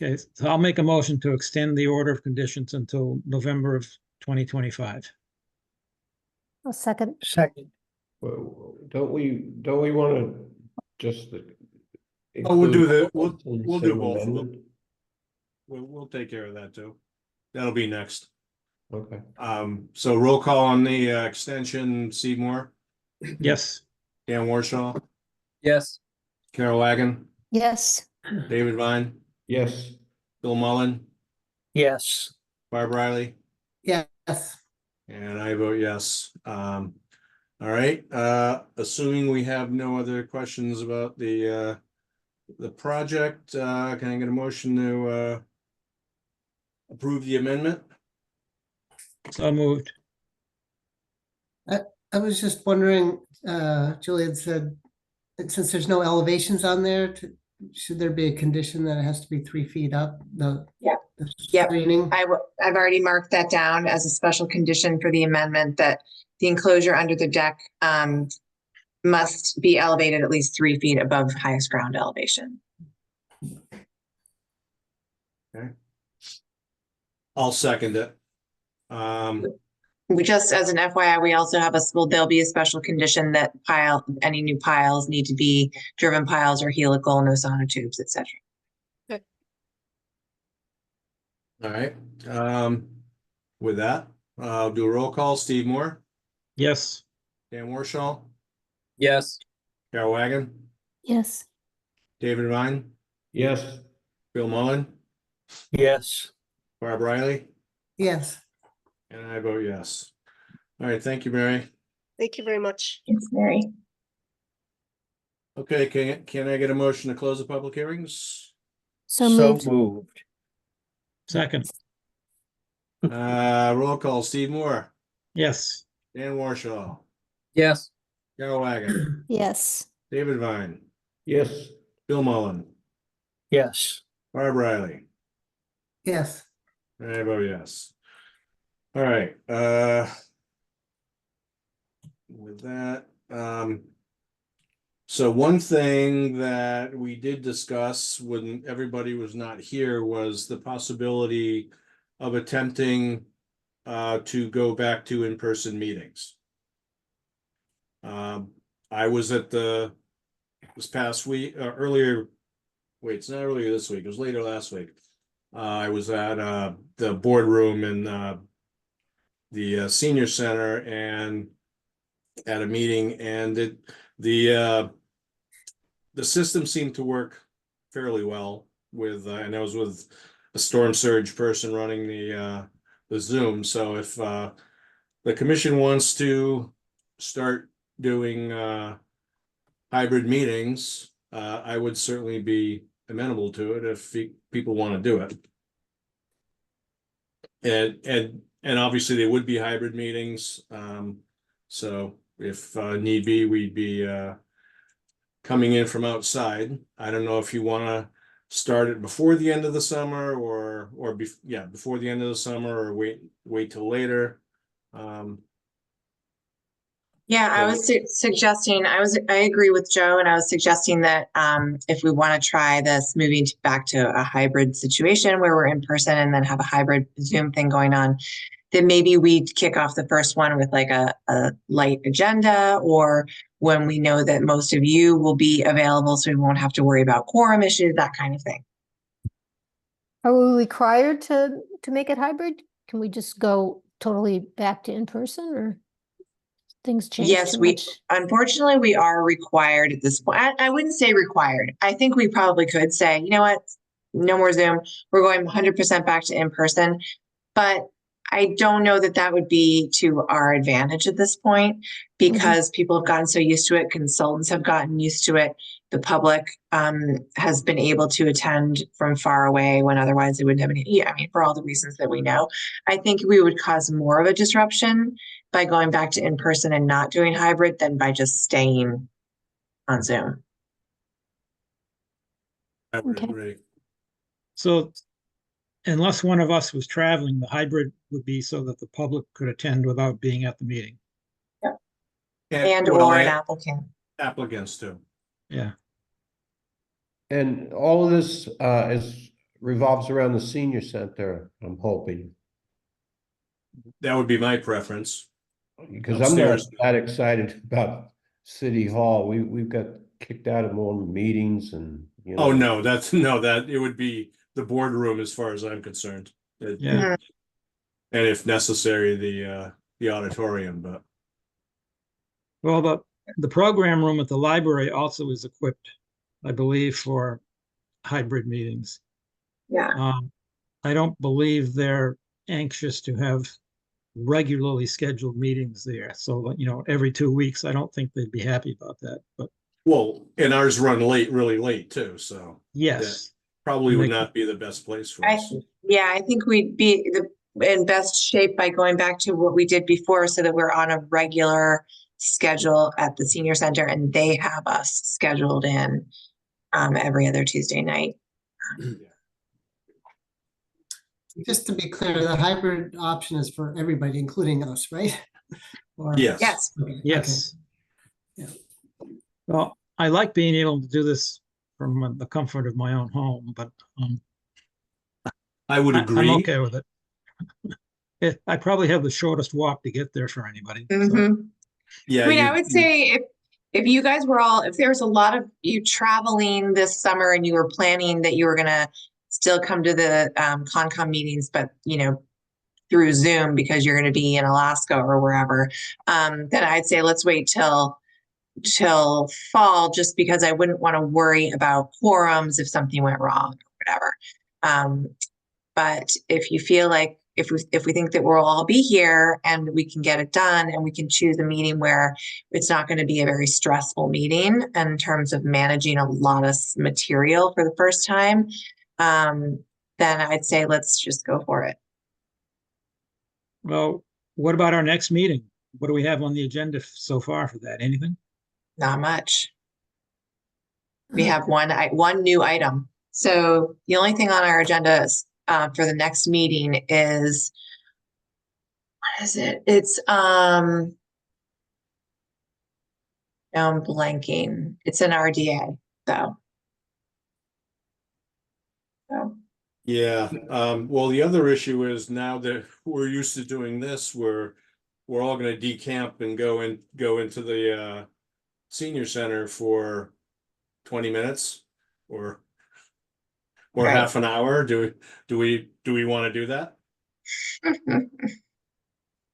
Okay, so I'll make a motion to extend the order of conditions until November of 2025. A second. Second. Well, don't we want to just? Oh, we'll do that. include both in the We'll do same both of them. amendment? We'll take care of that too. That'll be next. Okay. So roll call on the extension, Seymour, Yes. Dan Warshaw, Yes. Carol Wagon, Yes. David Vine, Yes. Bill Mullen, Yes. Barb Riley, Yes. and I vote yes. All right, assuming we have no other questions about the project, can I get a motion to approve the amendment? So moved. I was just wondering, Julian said, that since there's no elevations on there, should there be a condition that it has to be 3 feet up? Yeah. The Yep. screening? I've already marked that down as a special condition for the amendment that the enclosure under the deck must be elevated at least 3 feet above highest ground elevation. I'll second it. We just, as an FYI, we also have there'll be a special condition that any new piles need to be driven piles or helical, no sonotubes, etc. All right, with that, I'll do a roll call. Steve Moore, Yes. Dan Warshaw, Yes. Carol Wagon, Yes. David Vine, Yes. Bill Mullen, Yes. Barb Riley, Yes. and I vote yes. All right, thank you, Mary. Thank you very much. Thanks, Mary. Okay, can I get a motion to close the public hearings? So moved. Moved. Second. Roll call. Steve Moore, Yes. Dan Warshaw, Yes. Carol Wagon, Yes. David Vine, Yes. Bill Mullen, Yes. Barb Riley, Yes. and I vote yes. All right, with that, so one thing that we did discuss when everybody was not here was the possibility of attempting to go back to in-person meetings. I was at this past week, it's not earlier this week, it was later last week. I was at the boardroom in the senior center and at a meeting, and the system seemed to work fairly well with, and I was with a storm surge person running the Zoom. So if the commission wants to start doing hybrid meetings, I would certainly be amenable to it if people want to do it. And obviously they would be hybrid meetings. So if need be, we'd be coming in from outside. I don't know if you want to start it before the end of the summer or before the end of the summer, or wait till later. Yeah, I was suggesting, I agree with Joe, and I was suggesting that if we want to try this, moving back to a hybrid situation where we're in person and then have a hybrid Zoom thing going on, then maybe we'd kick off the first one with like a light agenda, or when we know that most of you will be available, so we won't have to worry about quorum issues, that kind of thing. Are we required to make it hybrid? Can we just go totally back to in-person, or things change Yes, too much? unfortunately, we are required at this point. I wouldn't say required. I think we probably could say, you know what, no more Zoom. We're going 100% back to in-person. But I don't know that that would be to our advantage at this point, because people have gotten so used to it. Consultants have gotten used to it. The public has been able to attend from far away when otherwise they wouldn't have any. Yeah, I mean, for all the reasons that we know, I think we would cause more of a disruption by going back to in-person and not doing hybrid than by just staying on Zoom. I would Okay. agree. So unless one of us was traveling, the hybrid would be so that the public could attend without being at the meeting. And well, or an applicant. applicants too. Yeah. And all of this revolves around the senior center, I'm hoping, That would be my preference. because I'm not Upstairs. that excited about City Hall. We've got kicked out of more meetings and, you know. Oh, no, that it would be the boardroom as far as I'm concerned. Yeah. And if necessary, the auditorium, but Well, the program room at the library also is equipped, I believe, for hybrid meetings. Yeah. I don't believe they're anxious to have regularly scheduled meetings there. So, you know, every 2 weeks, I don't think they'd be happy about that, but Well, and ours run late, really late too, so yes. probably And would they- not be the best place for I, us. yeah, I think we'd be in best shape by going back to what we did before so that we're on a regular schedule at the senior center and they have us scheduled in every other Tuesday night. Just to be clear, the hybrid option is for everybody, including us, right? Or- Yes. Yes. Okay, Yes. Yeah. Well, I like being able to do this from the comfort of my own home, but I would I'm agree. okay with it. I probably have the shortest walk to get there for anybody. So, Mhm. Yeah. I mean, I you- would say if you guys were all, if there was a lot of you traveling this summer and you were planning that you were gonna still come to the Concom meetings, but you know, through Zoom because you're gonna be in Alaska or wherever, then I'd say let's wait till fall, just because I wouldn't want to worry about quorums if something went wrong or whatever. But if you feel like if we think that we'll all be here and we can get it done and we can choose a meeting where it's not going to be a very stressful meeting in terms of managing a lot of material for the first time, then I'd say let's just go for it. well, what about our next meeting? What do we have on the agenda so far for that? Anything? Not much. We have one new item. So the only thing on our agenda is, for the next meeting is, what is it? It's, now I'm blanking. It's an RDA, though. So, Yeah, well, the other issue is now that we're used to doing this, we're all gonna decamp and go into the senior center for 20 minutes or Right. half an hour. Do we want to do that?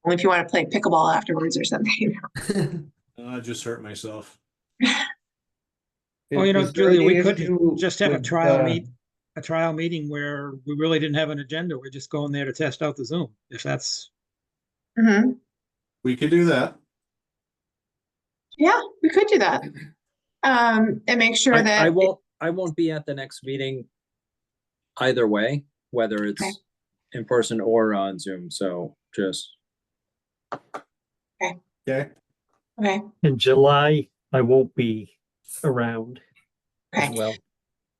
only if you want to play pickleball afterwards or something. I just hurt myself. Well, you know, Is there Julia, we any could issue just have a with, trial meeting where we really didn't have an agenda. We're just going there to test out the Zoom, if that's, Mhm. We could do that. Yeah, we could do that. And make sure that I won't be at the next meeting either way, whether it's Okay. in person or on Zoom, so just. Okay. okay. In July, I won't be around as Okay. well.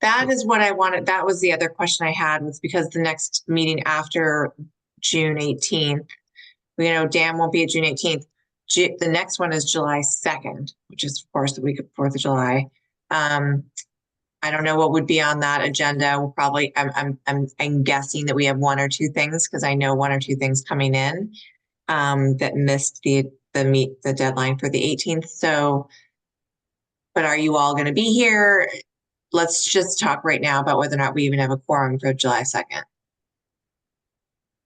That is what I wanted. That was the other question I had, was because the next meeting after June 18th, you know, Dan won't be at June 18th. The next one is July 2nd, which is of course the week of 4th of July. I don't know what would be on that agenda. We'll probably, I'm guessing that we have one or two things, because I know one or two things coming in that missed the deadline for the 18th. So, but are you all going to be here? Let's just talk right now about whether or not we even have a quorum for July 2nd.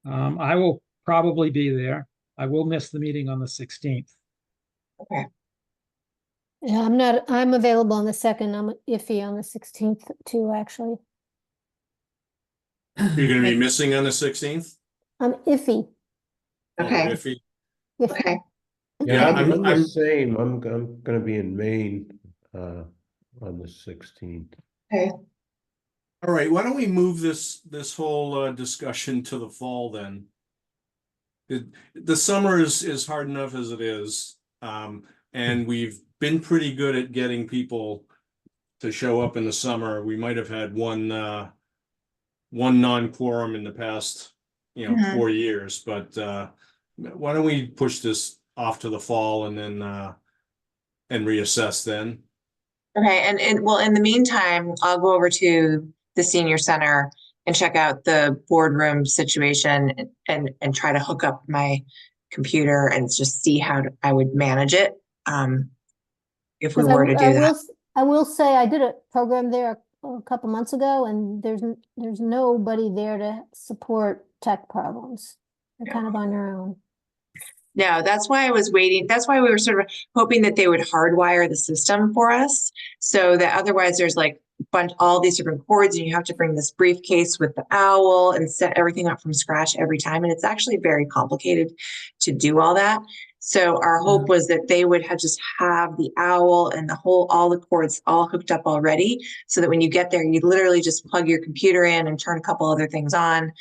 I will probably be there. I will miss the meeting on the 16th. Okay. Yeah, I'm available on the 2nd. I'm iffy on the 16th too, actually. You're gonna be missing on the 16th? I'm iffy. Okay. Okay. Yeah, I'm the same. I'm gonna be in Maine, on the 16th. Okay. All right, why don't we move this whole discussion to the fall then? The summer is hard enough as it is, and we've been pretty good at getting people to show up in the summer. We might have had one non-quorum in the past, Mhm. 4 years, but why don't we push this off to the fall and then and reassess then? Okay. And well, in the meantime, I'll go over to the senior center and check out the boardroom situation and try to hook up my computer and just see how I would manage it. If we 'Cause were to do that. I will say I did a program there a couple months ago, and there's nobody there to support tech problems. They're kind of on their own. No, that's why I was waiting. That's why we were sort of hoping that they would hardwire the system for us, so that otherwise there's like all these different cords, and you have to bring this briefcase with the owl and set everything up from scratch every time. And it's actually very complicated to do all that. So our hope was that they would just have the owl and all the cords all hooked up already, so that when you get there, you literally just plug your computer in and turn a couple other things on,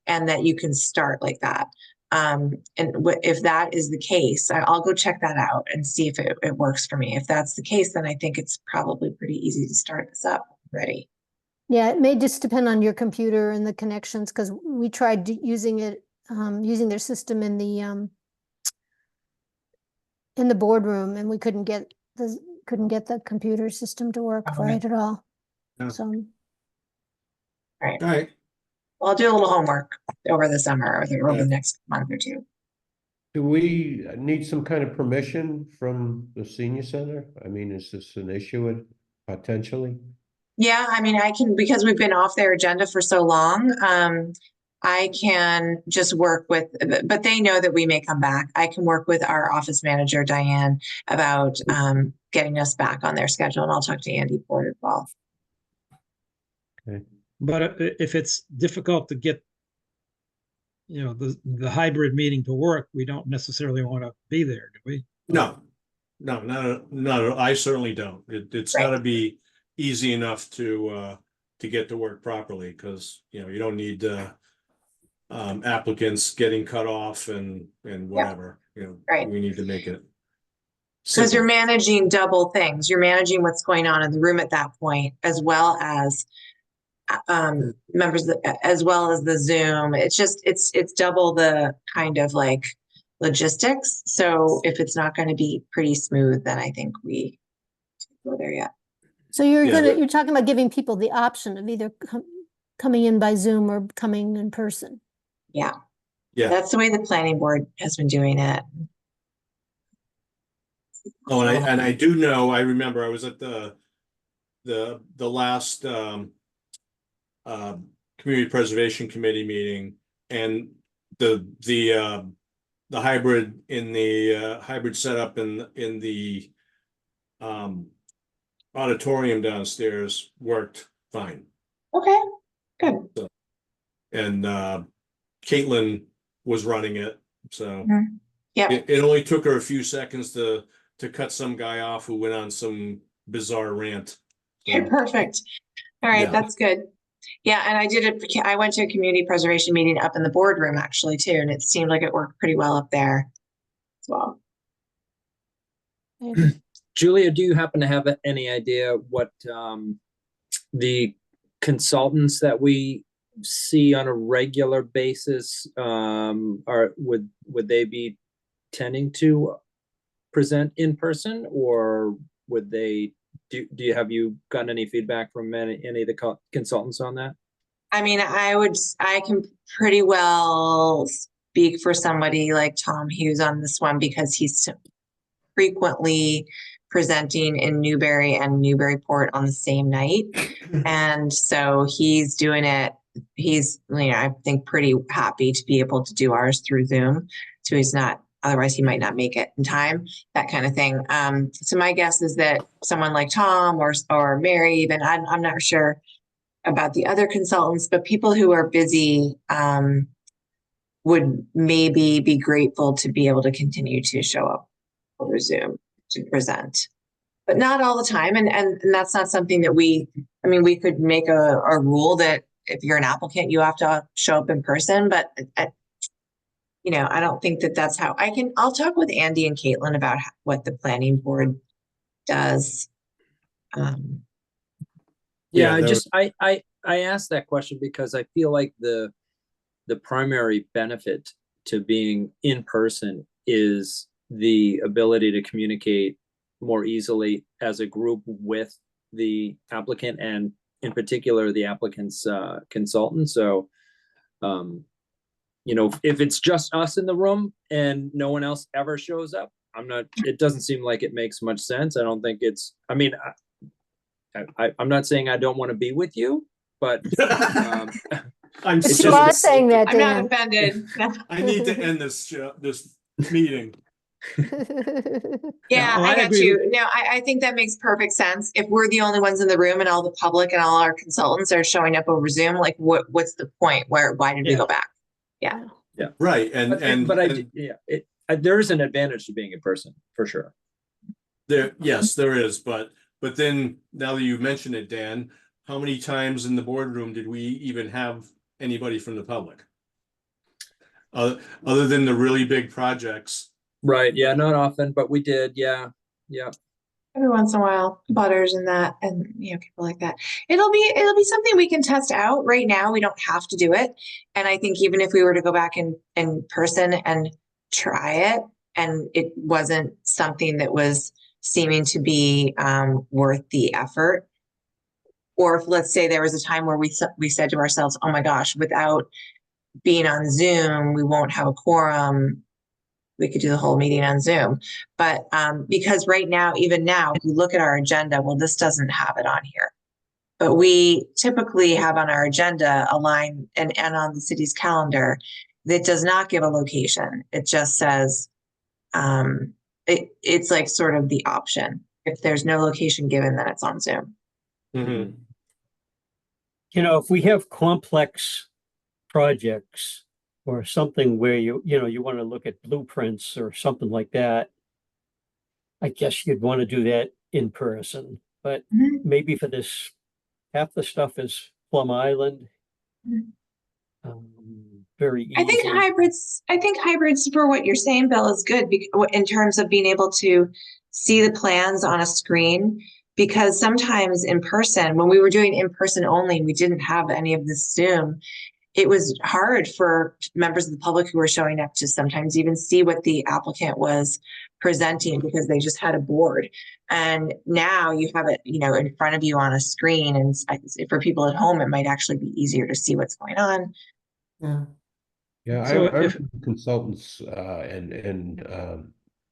and that you can start like that. And if that is the case, I'll go check that out and see if it works for me. If that's the case, then I think it's probably pretty easy to start this up already. Yeah, it may just depend on your computer and the connections, because we tried using it, using their system in the boardroom, and we couldn't get the computer system to work right at all. Yeah. So, All right. All right. Well, I'll do a little homework over the summer or over the next month or two. Do we need some kind of permission from the senior center? I mean, is this an issue potentially? Yeah, I mean, I can, because we've been off their agenda for so long, I can just work with, but they know that we may come back. I can work with our office manager, Diane, about getting us back on their schedule, and I'll talk to Andy Port as well. Okay. But if it's difficult to get, the hybrid meeting to work, we don't necessarily want to be there, do we? No, I certainly don't. It's Right. got to be easy enough to get to work properly, because you don't need applicants getting cut off and whatever. Right. We need to make it Because you're simple. managing double things. You're managing what's going on in the room at that point, as well as members, as well as the Zoom. It's just, it's double the kind of like logistics. So if it's not going to be pretty smooth, then I think we can't go there yet. so you're talking about giving people the option of either coming in by Zoom or coming in person. Yeah. Yeah. That's the way the planning board has been doing it. Oh, and I do know, I remember I was at the last Community Preservation Committee meeting, and the hybrid hybrid setup in the auditorium downstairs worked fine. Okay, good. And Caitlin was running it, so Yeah. it only took her a few seconds to cut some guy off who went on some bizarre rant. Okay, perfect. All right, Yeah. that's good. Yeah, and I went to a community preservation meeting up in the boardroom actually too, and it seemed like it worked pretty well up there as well. Julia, do you happen to have any idea what the consultants that we see on a regular basis would they be tending to present in person, or would they have you gotten any feedback from any of the consultants on that? I mean, I can pretty well speak for somebody like Tom Hughes on this one, because he's frequently presenting in Newbury and Newburyport on the same night. And so he's doing it. He's, I think pretty happy to be able to do ours through Zoom. So he's not, otherwise he might not make it in time, that kind of thing. So my guess is that someone like Tom or Mary, even, I'm not sure about the other consultants, but people who are busy would maybe be grateful to be able to continue to show up over Zoom to present, but not all the time. And that's not something that we could make a rule that if you're an applicant, you have to show up in person, but I don't think that that's how I'll talk with Andy and Caitlin about what the planning board does. I asked that question because I feel like the primary benefit to being in person is the ability to communicate more easily as a group with the applicant, and in particular the applicant's consultant. So if it's just us in the room and no one else ever shows up, it doesn't seem like it makes much sense. I don't think I'm not saying I don't want to be with you, but I'm saying that, I'm not offended. I need to end this meeting. Yeah, oh, I I got agree you. No, I think that makes perfect sense. If we're the only ones in the room and all the public and all our consultants are showing up over Zoom, like what's the point? Why did we Yeah. go back? Yeah. Right, There is an advantage to being in person for sure. yes, there is, but then now that you mention it, Dan, how many times in the boardroom did we even have anybody from the public? Other than the really big projects. Right. Yeah. Not often, but we did. Yeah. Yeah. Every once in a while, butters and that, and people like that. It'll be something we can test out. Right now, we don't have to do it. And I think even if we were to go back in person and try it, and it wasn't something that was seeming to be worth the effort, or if let's say there was a time where we said to ourselves, "Oh my gosh, without being on Zoom, we won't have a quorum." We could do the whole meeting on Zoom, but because right now, even now, if you look at our agenda, well, this doesn't have it on here, but we typically have on our agenda a line and on the city's calendar that does not give a location. It just says it's like sort of the option. If there's no location given, then it's on Zoom. Mm-hmm. You know, if we have complex projects or something where you want to look at blueprints or something like that, I guess you'd want to do that in person. But maybe for this, half the stuff is Plum Island. Very easy. I think hybrids for what you're saying, Bill, is good in terms of being able to see the plans on a screen. Because sometimes in person, when we were doing in person only, we didn't have any of this Zoom. It was hard for members of the public who were showing up to sometimes even see what the applicant was presenting because they just had a board. And now you have it, in front of you on a screen. And for people at home, it might actually be easier to see what's going on. Yeah. Yeah, So I consultants and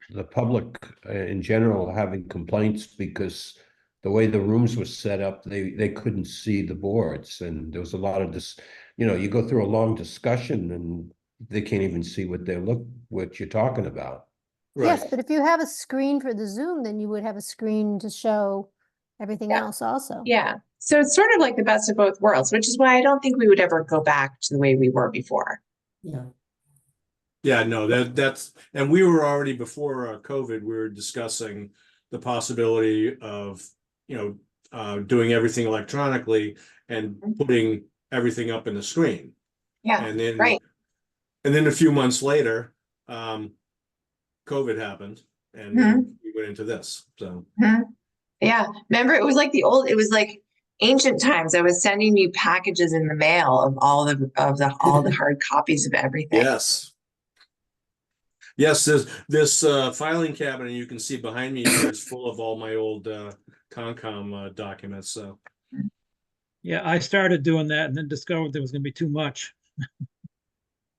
the public in general having complaints because the way the rooms were set up, they couldn't see the boards, and there was a lot of this. You go through a long discussion and they can't even see what you're talking about. Yes, but if you have a screen for the Zoom, then you would have a screen to show everything else also. Yeah. So it's sort of like the best of both worlds, which is why I don't think we would ever go back to the way we were before. Yeah. Yeah, no, that's, and we were already before COVID, we were discussing the possibility of, doing everything electronically and putting everything up in the screen. Yeah, and then right. And then a few months later, COVID happened and we went into this. So yeah, remember it was like ancient times. I was sending you packages in the mail of all the hard copies of everything. Yes. Yes, this filing cabinet you can see behind me here is full of all my old Concom documents. So Yeah, I started doing that and then discovered there was going to be too much.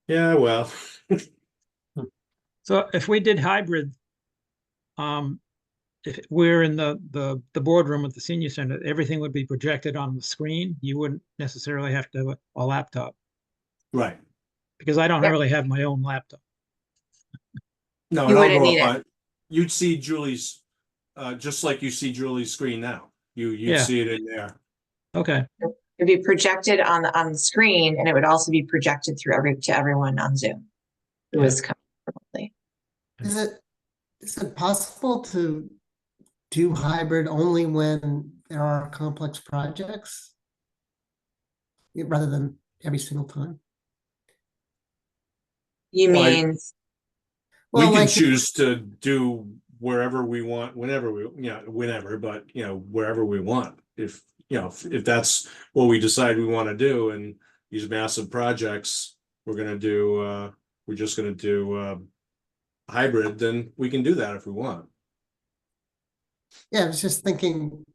yeah, well. So if we did hybrid, if we're in the boardroom at the senior center, everything would be projected on the screen. You wouldn't necessarily have to have a laptop. Right. Because I don't really have my own laptop. No, you and I'll wouldn't go need up it. on, you'd see Julie's, just like you see Julie's screen now. You'd Yeah. see it in there. Okay. It'd be projected on the screen, and it would also be projected to everyone on Zoom. It was coming remotely. Is it possible to do hybrid only when there are complex projects rather than every single time? You Well, mean? We Well, can like- choose to do wherever we want, whenever but wherever we want. If that's what we decide we want to do, and these massive projects we're just gonna do hybrid, then we can do that if we want. Yeah, I was just thinking,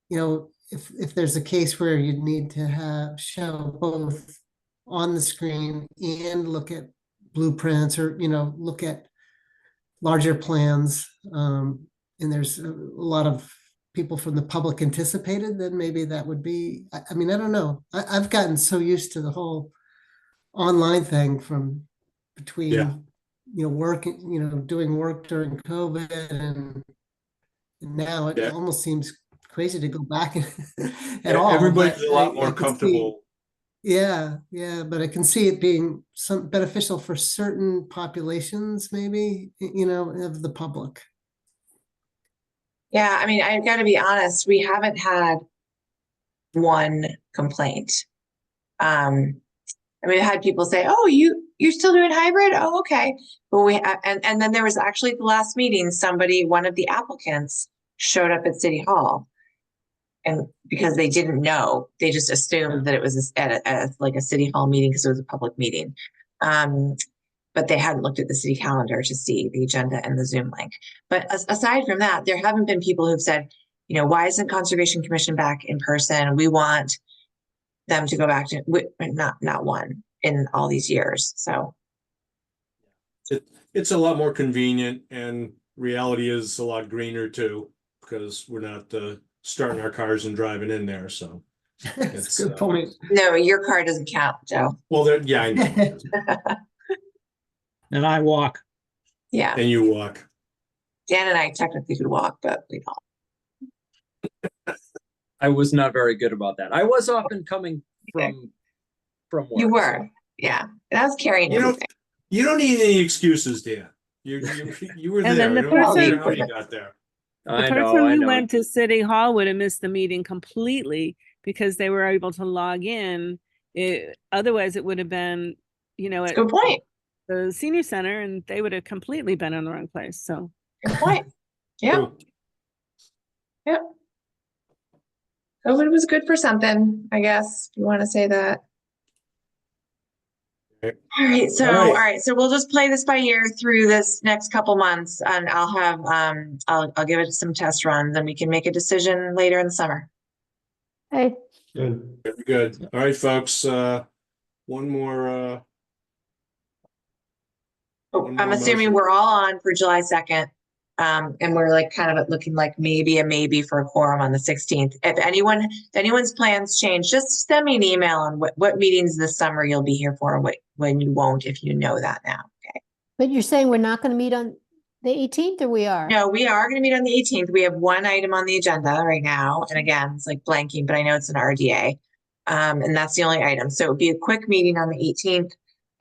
if there's a case where you need to show both on the screen and look at blueprints or, look at larger plans, and there's a lot of people from the public anticipated, then maybe that would be, I mean, I don't know. I've gotten so used to the whole online thing from between working, doing work during COVID, and now it Yeah. almost seems crazy to go back at all. Everybody's but a lot I more can see- comfortable. Yeah, but I can see it being beneficial for certain populations, maybe, of the public. Yeah, I mean, I've got to be honest, we haven't had one complaint. And we've had people say, "Oh, you're still doing hybrid? Oh, okay." But and then there was actually at the last meeting, one of the applicants showed up at City Hall. And because they didn't know, they just assumed that it was at a City Hall meeting because it was a public meeting. But they hadn't looked at the city calendar to see the agenda and the Zoom link. But aside from that, there haven't been people who've said, why isn't Conservation Commission back in person? We want them to go back to, not one in all these years. So It's a lot more convenient, and reality is a lot greener too, because we're not starting our cars and driving in there. So That's a good point. no, your car doesn't count, Joe. Well, yeah, I know. And I walk. Yeah. And you walk. Dan and I technically could walk, but we don't. I was not very good about that. I was often coming from work. You were, yeah. And I was carrying everything. You don't need any excuses, Dan. You were And there. then the We don't care person- how you got there. The person who went to City Hall would have missed the meeting completely because they were able to log in. Otherwise, it would have been, at Good point. the senior center, and they would have completely been in the wrong place. So Good point. Yeah. Cool. Yep. COVID was good for something, I guess, if you want to say that. Okay. All right, so All right. all right, so we'll just play this by ear through this next couple months, and I'll have I'll give it some test runs, and we can make a decision later in the summer. Hey, Good. Very good. All right, folks. One more. One I'm more assuming motion. we're all on for July 2nd. And we're like kind of looking like maybe a maybe for a quorum on the 16th. If anyone's plans change, just send me an email on what meetings this summer you'll be here for and when you won't, if you know that now. Okay. but you're saying we're not going to meet on the 18th, or we are? No, we are going to meet on the 18th. We have one item on the agenda right now. And again, it's like blanking, but I know it's an RDA. And that's the only item. So it would be a quick meeting on the 18th.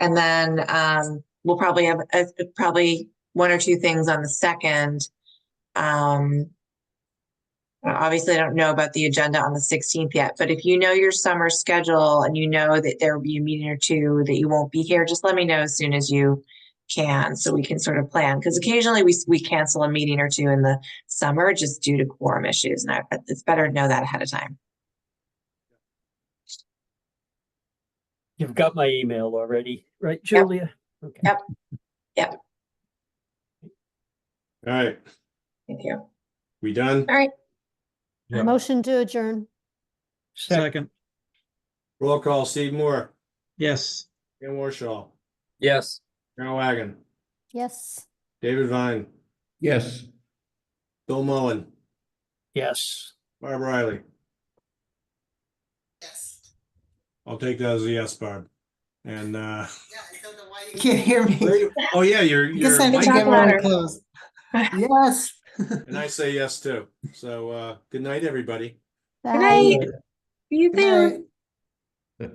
And then we'll probably have probably one or two things on the 2nd. Obviously, I don't know about the agenda on the 16th yet, but if you know your summer schedule and you know that there will be a meeting or two that you won't be here, just let me know as soon as you can so we can sort of plan. Because occasionally we cancel a meeting or two in the summer just due to quorum issues. And it's better to know that ahead of time. You've got my email already, right, Julia? Okay. Yep. All right. Thank you. We done? All right. Yeah. Motion to adjourn. Second. Roll call. Steve Moore. Yes. Ken Warshaw. Yes. Carol Wagon. Yes. David Vine. Yes. Bill Mullen. Yes. Barb Riley. Yes. I'll take that as a yes, Barb. And Yeah, I don't know why you can't hear me. oh yeah, I guess I have to mic- get louder. everyone close. Yes. and I say yes too. So good night, everybody. Bye. Good night. See you Good soon. night.